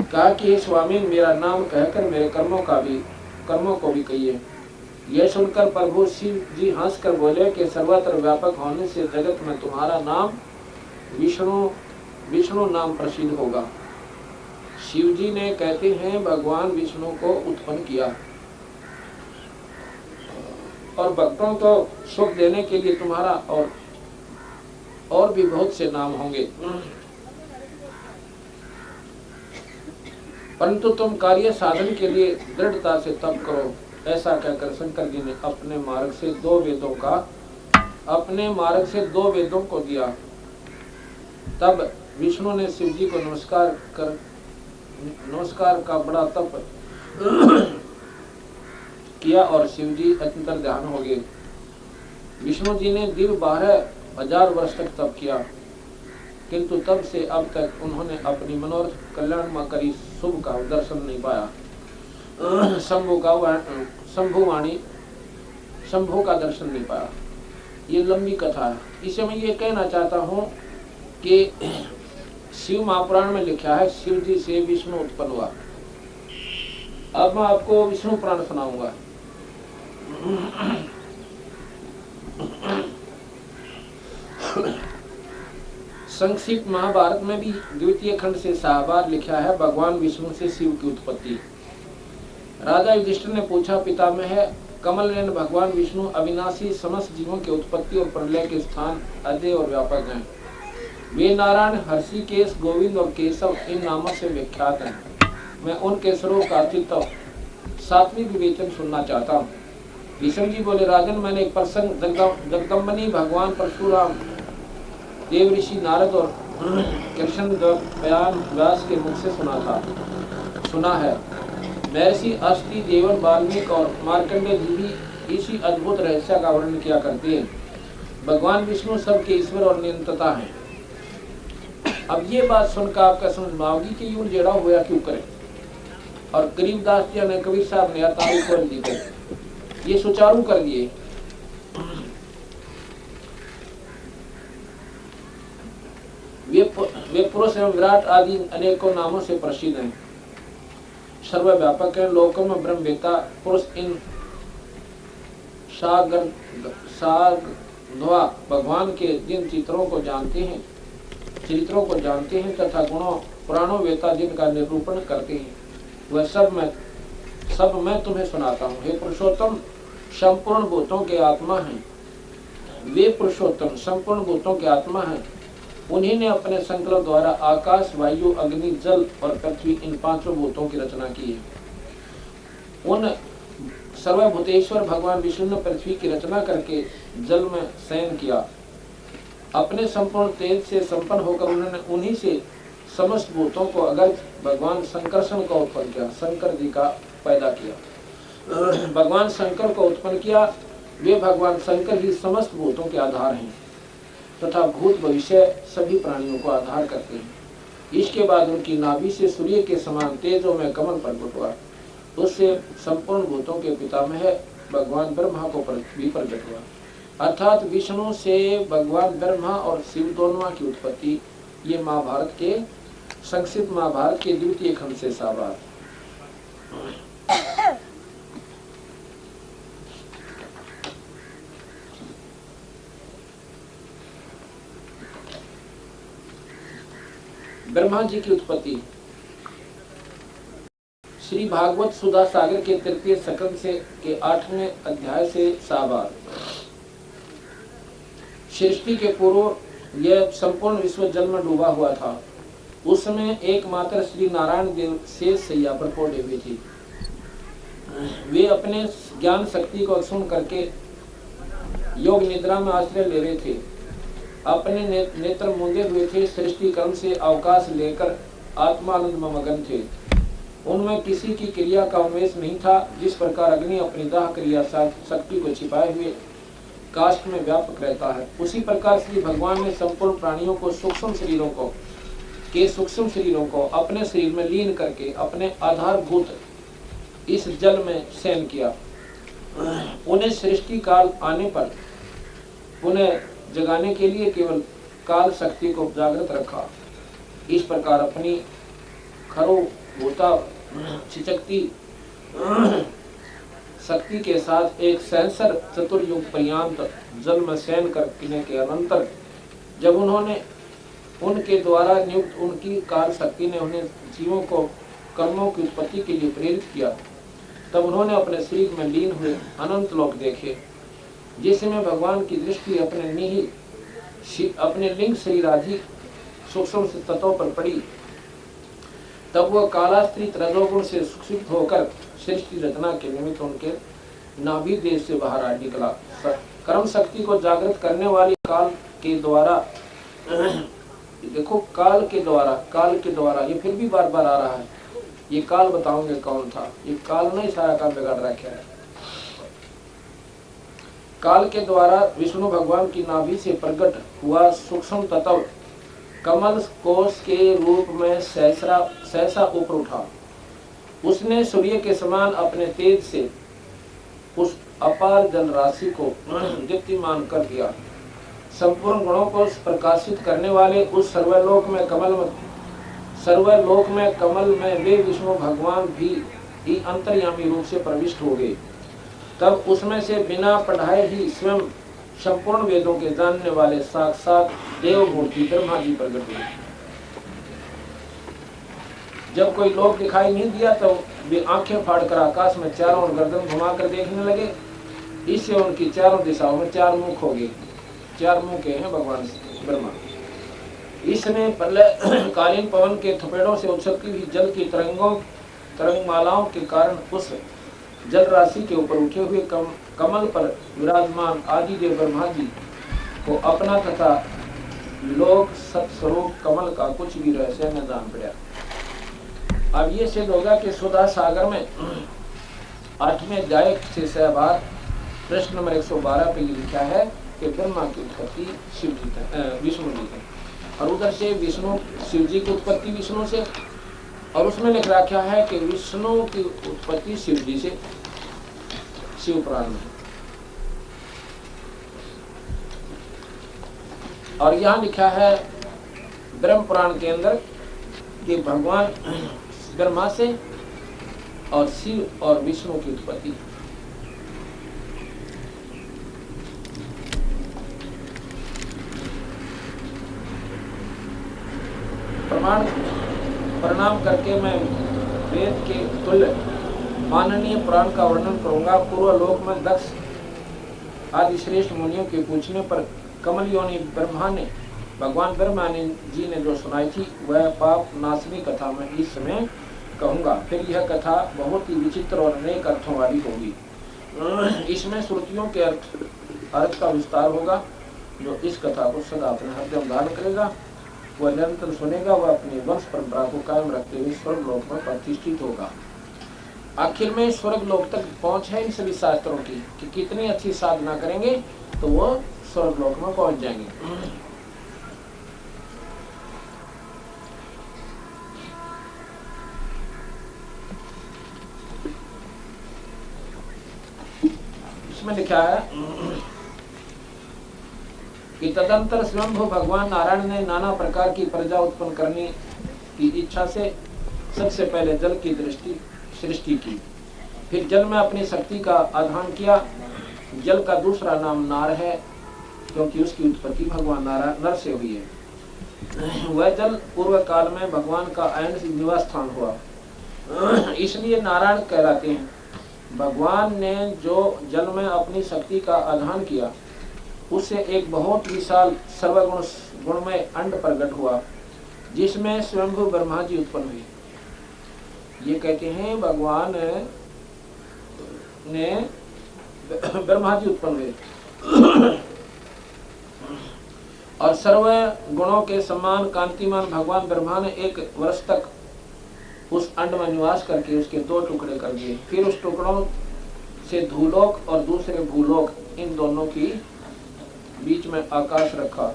कहा कि हे स्वामी, मेरा नाम कहकर मेरे कर्मों को भी कहिए। यह सुनकर प्रभु शिव जी हंसकर बोले कि सर्वत्र व्यापक होने से जगत में तुम्हारा नाम विष्णु नाम प्रसिद्ध होगा। शिव जी ने कहते हैं भगवान विष्णु को उत्पन्न किया और भक्तों को सुख देने के लिए तुम्हारा और भी बहुत से नाम होंगे, परंतु तुम कार्य साधन के लिए दृढ़ता से तप करो। ऐसा कहकर शंकर जी ने अपने मार्ग से दो वेदों को दिया। तब विष्णु ने शिव जी को नमस्कार का बड़ा तप किया और शिव जी अंतर ध्यान हो गए। विष्णु जी ने दिव्य 12,000 वर्ष तक तप किया, किंतु तब से अब तक उन्होंने अपनी मनोरथ कल्याणकारी शुभ का दर्शन नहीं पाया। शंभु का दर्शन नहीं पाया। ये लंबी कथा है। इसे मैं ये कहना चाहता हूँ कि शिव महापुराण में लिखा है शिव जी से विष्णु उत्पन्न हुआ। अब मैं आपको विष्णु पुराण सुनाऊंगा। संक्षिप्त महाभारत में भी द्वितीय खंड से 6 बार लिखा है भगवान विष्णु से शिव की उत्पत्ति। राजा युधिष्ठिर ने पूछा, पितामह कमल नयन भगवान विष्णु अविनाशी समस्त जीवों की उत्पत्ति और प्रलय के स्थान अजय और व्यापक हैं। वे नारायण, हर्षिकेश, गोविंद और केशव इन नामों से विख्यात हैं। मैं उनके स्वरूप का चित्त सात्विक विवेचन सुनना चाहता हूँ। विष्णु जी बोले, राजन, मैंने एक प्रसंग जगदम्बनी भगवान परशुराम, देव ऋषि नारद और कृष्ण बयान व्यास के मुख से सुना है। महर्षि अष्टि, देवन, वाल्मीकि और मार्कंडेय जी भी इसी अद्भुत रहस्य का वर्णन किया करते हैं। भगवान विष्णु सबके ईश्वर और नियंत्रता है। अब ये बात सुनकर आपका समझ में आओगी कि यूं जेड़ा हुआ क्यों करे। और गरीबदास जी ने, कबीर साहब ने तारीफ खोल दी, ये सुचारू कर दिए वे पुरुष एवं विराट आदि अनेकों नामों से प्रसिद्ध हैं, सर्वव्यापक है। लोकों में ब्रह्मवेत्ता पुरुष इन सागरध्वा भगवान के जिन चित्रों को जानते हैं तथा गुणों पुराणों वेता जिनका निरूपण करते हैं, वह सब मैं तुम्हें सुनाता हूँ। हे पुरुषोत्तम, संपूर्ण भूतों के आत्मा हैं। वे पुरुषोत्तम संपूर्ण भूतों के आत्मा हैं। उन्हीं ने अपने संकल्प द्वारा आकाश, वायु, अग्नि, जल और पृथ्वी इन पांचों भूतों की रचना की है। उन सर्वभूतेश्वर भगवान विष्णु ने पृथ्वी की रचना करके जल में शयन किया। अपने संपूर्ण तेज से संपन्न होकर उन्होंने उन्हीं से समस्त भूतों को अगर भगवान संकर्षण का उत्पन्न किया, शंकर जी का पैदा किया। भगवान शंकर को उत्पन्न किया। वे भगवान शंकर ही समस्त भूतों के आधार हैं तथा भूत भविष्य सभी प्राणियों को आधार करते हैं। इसके बाद उनकी नाभि से सूर्य के समान तेजों में कमल प्रकट हुआ। उससे संपूर्ण भूतों के पितामह भगवान ब्रह्मा को भी प्रकट हुआ। अर्थात विष्णु से भगवान ब्रह्मा और शिव दोनों की उत्पत्ति। ये महाभारत के संक्षिप्त महाभारत के द्वितीय खंड से साबार। ब्रह्मा जी की उत्पत्ति। श्री भागवत सुधा सागर के तृतीय सकंद से के 8वें अध्याय से साबार। सृष्टि के पूर्व यह संपूर्ण विश्व जल में डूबा हुआ था। उस समय एकमात्र श्री नारायण देव शेष शैया पर पड़े हुए थे। वे अपने ज्ञान शक्ति को क्षुण्ण करके योग निद्रा में आश्रय ले रहे थे। अपने नेत्र मूंदे हुए थे। सृष्टि क्रम से अवकाश लेकर आत्मानंद में मगन थे। उनमें किसी की क्रिया का उन्मेष नहीं था। जिस प्रकार अग्नि अपनी दाह क्रिया शक्ति को छिपाए हुए काष्ठ में व्यापक रहता है, उसी प्रकार श्री भगवान ने संपूर्ण प्राणियों को सूक्ष्म शरीरों को अपने शरीर में लीन करके अपने आधारभूत इस जल में शयन किया। उन्हें सृष्टि काल आने पर उन्हें जगाने के लिए केवल काल शक्ति को जागृत रखा। इस प्रकार अपनी खरो भूता छिचकती शक्ति के साथ एक सहस्र चतुर्युग पर्यंत जल में शयन करने के अनंतर जब उन्होंने उनके द्वारा नियुक्त उनकी काल शक्ति ने उन्हें जीवों को कर्मों की उत्पत्ति के लिए प्रेरित किया, तब उन्होंने अपने शरीर में लीन हुए अनंत लोक देखे। जिसमें भगवान की दृष्टि अपने लिंग शरीर आदि सूक्ष्म तत्वों पर पड़ी, तब वह कालास्त्रित रजोगुण से सुक्षिप्त होकर सृष्टि रचना के निमित्त उनके नाभि देश से बाहर आ निकला। कर्म शक्ति को जागृत करने वाली काल के द्वारा देखो काल के द्वारा ये फिर भी बार बार आ रहा है। ये काल बताऊंगे कौन था। ये काल ने सारा काम बिगाड़ रखा है। काल के द्वारा विष्णु भगवान की नाभि से प्रकट हुआ सूक्ष्म तत्व कमल कोश के रूप में सहसा ऊपर उठा। उसने सूर्य के समान अपने तेज से उस अपार जल राशि को दीप्तिमान कर दिया। संपूर्ण गुणों को प्रकाशित करने वाले उस सर्वलोक में कमल में वे विष्णु भगवान भी अंतर्यामी रूप से प्रविष्ट हो गए। तब उसमें से बिना पढ़ाए ही स्वयं संपूर्ण वेदों के जानने वाले साक्षात देवमूर्ति ब्रह्मा जी प्रकट हुए। जब कोई लोक दिखाई नहीं दिया तो वे आंखें फाड़कर आकाश में चारों ओर गर्दन घुमाकर देखने लगे। इससे उनकी चारों दिशाओं में चार मुख हो गए। चार मुख के हैं भगवान ब्रह्मा। इसमें कालीन पवन के थपेड़ों से उछलती हुई जल की तरंगमालाओं के कारण उस जल राशि के ऊपर उठे हुए कमल पर विराजमान आदि देव ब्रह्मा जी को अपना तथा लोक सत्स्वरूप कमल का कुछ भी रहस्य न जान पड़ा। अब ये सिद्ध होगा कि सुधा सागर में 8वें अध्याय से सहभाग प्रश्न नंबर 112 पे लिखा है कि ब्रह्मा की उत्पत्ति विष्णु जी है, और उधर से विष्णु शिव जी की उत्पत्ति विष्णु से, और उसमें लिख रखा है कि विष्णु की उत्पत्ति शिव जी से, शिव पुराण में। और यहाँ लिखा है ब्रह्म पुराण के अंदर कि भगवान ब्रह्मा से और शिव और विष्णु की उत्पत्ति। प्रणाम करके मैं वेद के तुल्य माननीय पुराण का वर्णन करूंगा। पूर्व लोक में दक्ष आदि श्रेष्ठ मुनियों के पूछने पर कमल योनि ब्रह्मा ने भगवान ब्रह्मा जी ने जो सुनाई थी वह पाप नाशनी कथा में इस समय कहूंगा। फिर यह कथा बहुत ही विचित्र और अनेक अर्थों वाली होगी। इसमें श्रुतियों के अर्थ का विस्तार होगा। जो इस कथा को सदा अपने हृदय में धारण करेगा वह निरंतर सुनेगा, वह अपनी वंश परंपरा को कायम रखते हुए स्वर्ग लोक में प्रतिष्ठित होगा। आखिर में स्वर्ग लोक तक पहुंच है इन सभी शास्त्रों की कि कितनी अच्छी साधना करेंगे तो वो स्वर्ग लोक में पहुंच जाएंगे। इसमें लिखा है कि तदंतर स्वयंभू भगवान नारायण ने नाना प्रकार की प्रजा उत्पन्न करने की इच्छा से सबसे पहले जल की सृष्टि की। फिर जल में अपनी शक्ति का आधान किया। जल का दूसरा नाम नार है क्योंकि उसकी उत्पत्ति भगवान नर से हुई है। वह जल पूर्व काल में भगवान का अयन निवास स्थान हुआ, इसलिए नारायण कहलाते हैं। भगवान ने जो जल में अपनी शक्ति का आधान किया उससे एक बहुत विशाल सर्वगुण गुणमय अंड प्रकट हुआ जिसमें स्वयंभू ब्रह्मा जी उत्पन्न हुए। ये कहते हैं भगवान ने ब्रह्मा जी उत्पन्न हुए और सर्व गुणों के समान कांतिमान भगवान ब्रह्मा ने 1 वर्ष तक उस अंड में निवास करके उसके 2 टुकड़े कर दिए। फिर उस टुकड़ों से धूलोक और दूसरे भूलोक, इन दोनों की बीच में आकाश रखा।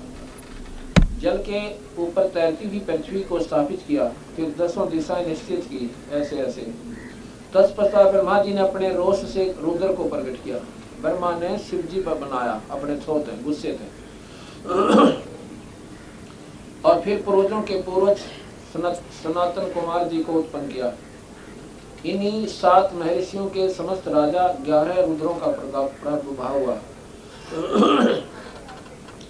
जल के ऊपर तैरती हुई पृथ्वी को स्थापित किया। फिर 10 दिशाएं निश्चित की, ऐसे तत्पश्चात ब्रह्मा जी ने अपने रोष से रुद्र को प्रकट किया। ब्रह्मा ने शिव जी पर बनाया, अपने थोथे गुस्से थे। और फिर पूर्वजों के पूर्वज सनातन कुमार जी को उत्पन्न किया। इन्हीं 7 महर्षियों के समस्त राजा 11 रुद्रों का प्रादुर्भाव हुआ।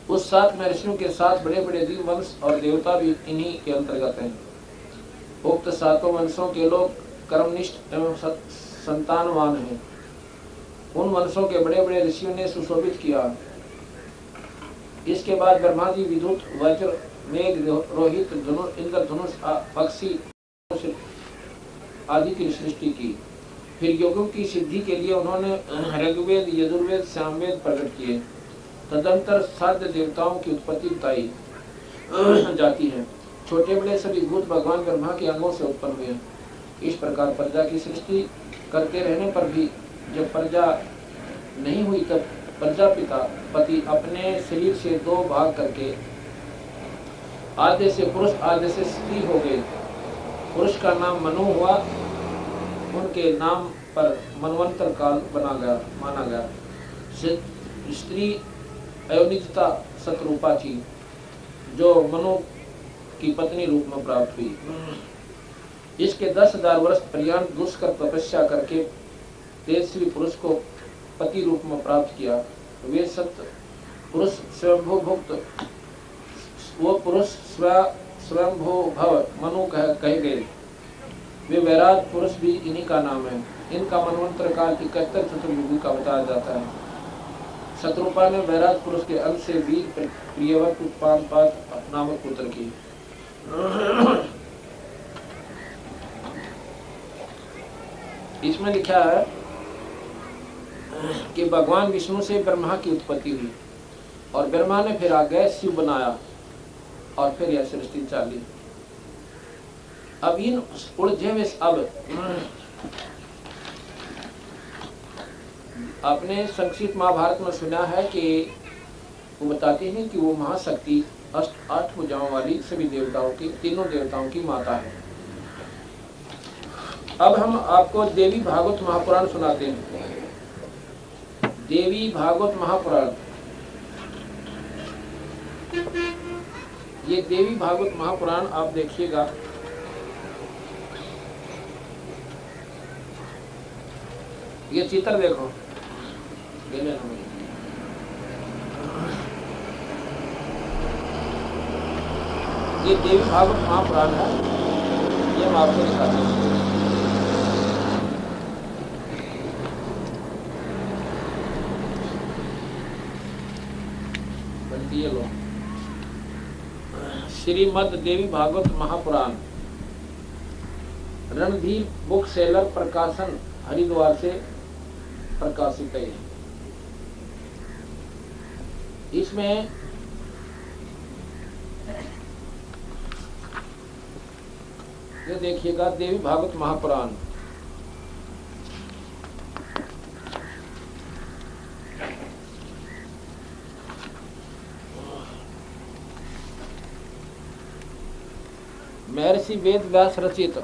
उस 7 महर्षियों के 7 बड़े बड़े दिव्य वंश और देवता भी इन्हीं के अंतर्गत हैं। उक्त 7 वंशों के लोग कर्मनिष्ठ एवं संतानवान हैं। उन वंशों के बड़े बड़े ऋषियों ने सुशोभित किया। इसके बाद ब्रह्मा जी विद्युत, वज्र, मेघ, रोहित, इंद्रधनुष, पक्षी आदि की सृष्टि की। फिर योगों की सिद्धि के लिए उन्होंने ऋग्वेद, यजुर्वेद, सामवेद प्रकट किए। तदंतर साध्य देवताओं की उत्पत्ति बताई जाती है। छोटे बड़े सभी भूत भगवान ब्रह्मा के अंगों से उत्पन्न हुए। इस प्रकार प्रजा की सृष्टि करते रहने पर भी जब प्रजा नहीं हुई तब प्रजापिता पति अपने शरीर से 2 भाग करके आधे से पुरुष आधे से स्त्री हो गए। पुरुष का नाम मनु हुआ। उनके नाम पर मनवंतर काल माना गया। स्त्री अयोनिजता शतरूपा थी जो मनु की पत्नी रूप में प्राप्त हुई। इसके 10,000 वर्ष पर्यंत दुष्कर तपस्या करके तेजस्वी पुरुष को पति रूप में प्राप्त किया। वे सत्य पुरुष स्वयंभू भुक्त, वो पुरुष स्वयंभू भव मनु कहे गए। वे वैराग पुरुष भी इन्हीं का नाम है। इनका मनवंतर काल 71 चतुर्युगी का बताया जाता है। शत्रुपा ने वैराग पुरुष के अंश से वीर प्रियवत उत्पाद नामक पुत्र की। इसमें लिखा है कि भगवान विष्णु से ब्रह्मा की उत्पत्ति हुई और ब्रह्मा ने फिर आगे शिव बनाया और फिर यह सृष्टि चाली। अब इन उलझे में अब आपने संक्षिप्त महाभारत में सुना है कि वो बताते हैं कि वो महाशक्ति 8 भुजाओं वाली सभी देवताओं की, तीनों देवताओं की माता है। अब हम आपको देवी भागवत महापुराण सुनाते हैं। देवी भागवत महापुराण ये देवी भागवत महापुराण आप देखिएगा, ये चित्र देखो, ये देवी भागवत महापुराण है, ये हम आपको दिखाते हैं। ये लो, श्रीमद् देवी भागवत महापुराण, रणधीर बुक सेलर प्रकाशन, हरिद्वार से प्रकाशित है। इसमें ये देखिएगा, देवी भागवत महापुराण, महर्षि वेद व्यास रचित।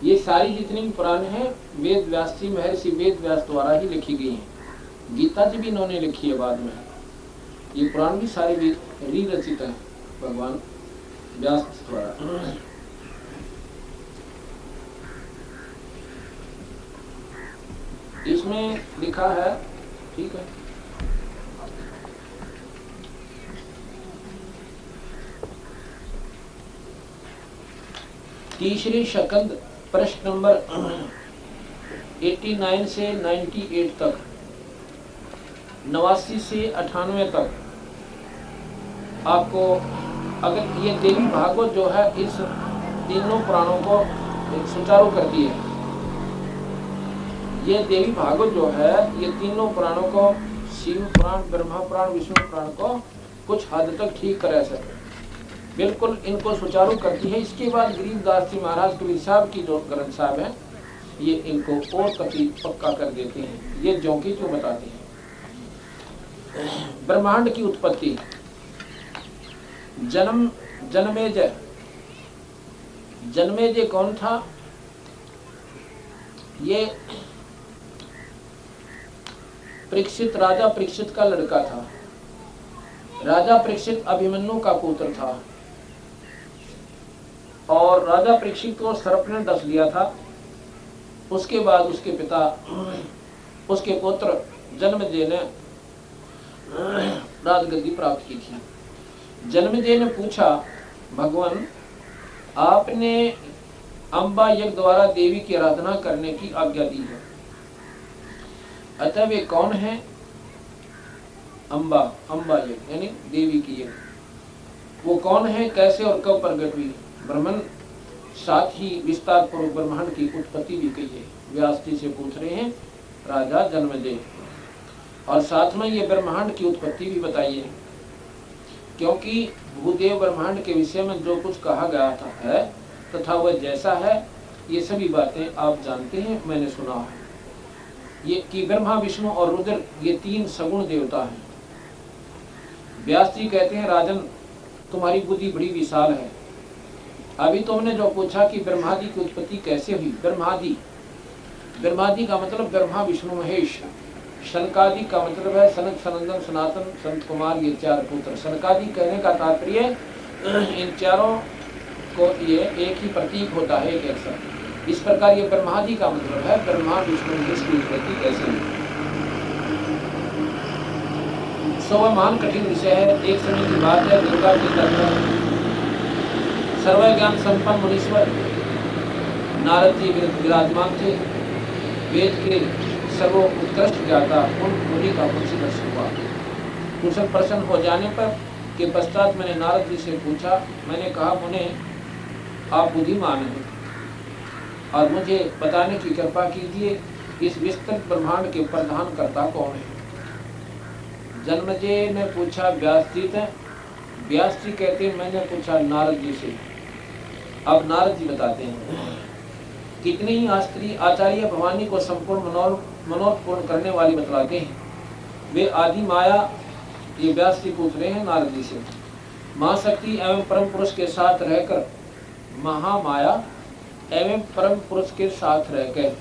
ये सारी जितनी भी पुराण है वेद व्यास जी, महर्षि वेद व्यास द्वारा ही लिखी गई हैं। गीता जी भी इन्होंने लिखी है बाद में। ये पुराण भी सारे री रचित हैं भगवान व्यास द्वारा। इसमें लिखा है, ठीक है, तीसरी शकंद प्रश्न नंबर 89 से 98 तक, 89 से 98 तक आपको, अगर ये देवी भागवत जो है इस तीनों पुराणों को सुचारू करती है। ये देवी भागवत जो है ये तीनों पुराणों को, शिव पुराण, ब्रह्मा पुराण, विष्णु पुराण को कुछ हद तक ठीक तरह से बिल्कुल इनको सुचारू करती है। इसके बाद गरीबदास जी महाराज कबीर साहब की जो ग्रंथ साहब है ये इनको और कभी पक्का कर देते हैं। ये ज्यों की जो बताते हैं। ब्रह्मांड की उत्पत्ति, जन्मेजय। जन्मेजय कौन था? ये परीक्षित, राजा परीक्षित का लड़का था। राजा परीक्षित अभिमन्यु का पुत्र था और राजा परीक्षित को सर्प ने डस लिया था। उसके बाद उसके पिता, उसके पुत्र जन्मेजय ने राजगद्दी प्राप्त की थी। जन्मेजय ने पूछा, भगवान आपने अम्बा यज्ञ द्वारा देवी की आराधना करने की आज्ञा दी है, अतः वे कौन है? अम्बा, अम्बा यज्ञ यानी देवी की यज्ञ, वो कौन है, कैसे और कब प्रकट हुई? ब्रह्मन साथ ही विस्तार पूर्वक ब्रह्मांड की उत्पत्ति भी कही है। व्यास जी से पूछ रहे हैं राजा जन्मेजय, और साथ में ये ब्रह्मांड की उत्पत्ति भी बताइए, क्योंकि भूदेव ब्रह्मांड के विषय में जो कुछ कहा गया था है तथा वह जैसा है, ये सभी बातें आप जानते हैं, मैंने सुना है। ये कि ब्रह्मा, विष्णु और रुद्र ये तीन सगुण देवता हैं। व्यास जी कहते हैं, राजन तुम्हारी बुद्धि बड़ी विशाल है। अभी तुमने जो पूछा कि ब्रह्मादि की उत्पत्ति कैसे हुई, ब्रह्मादि, ब्रह्मादि का मतलब ब्रह्मा, विष्णु, महेश। सनकादि का मतलब है सनक, सनंदन, सनातन, संत कुमार, ये चार पुत्र। सनकादि कहने का तात्पर्य इन चारों को ये एक ही प्रतीक होता है, एक अक्षर। इस प्रकार ये ब्रह्मादि का मतलब है ब्रह्मा, विष्णु, महेश की उत्पत्ति कैसे हुई। महान कठिन विषय है। एक समय की बात है, दुर्गा की तरह सर्व ज्ञान संपन्न मुनीश्वर नारद जी विराजमान थे। वेद के सर्वोत्कृष्ट ज्ञाता उन मुनि का मुझसे दर्शन हुआ। कुशल प्रसन्न हो जाने पर के पश्चात मैंने नारद जी से पूछा, मैंने कहा, मुने आप बुद्धिमान हैं और मुझे बताने की कृपा कीजिए, इस विस्तृत ब्रह्मांड के प्रधान कर्ता कौन है? जन्मेजय ने पूछा, व्यास जी थे। व्यास जी कहते हैं, मैंने पूछा नारद जी से। अब नारद जी बताते हैं, कितने ही शास्त्री आचार्य भवानी को संपूर्ण मनोरथ पूर्ण करने वाली बतलाते हैं। वे आदि माया, ये व्यास जी पूछ रहे हैं नारद जी से, महाशक्ति एवं परम पुरुष के साथ रहकर, महामाया एवं परम पुरुष के साथ रहकर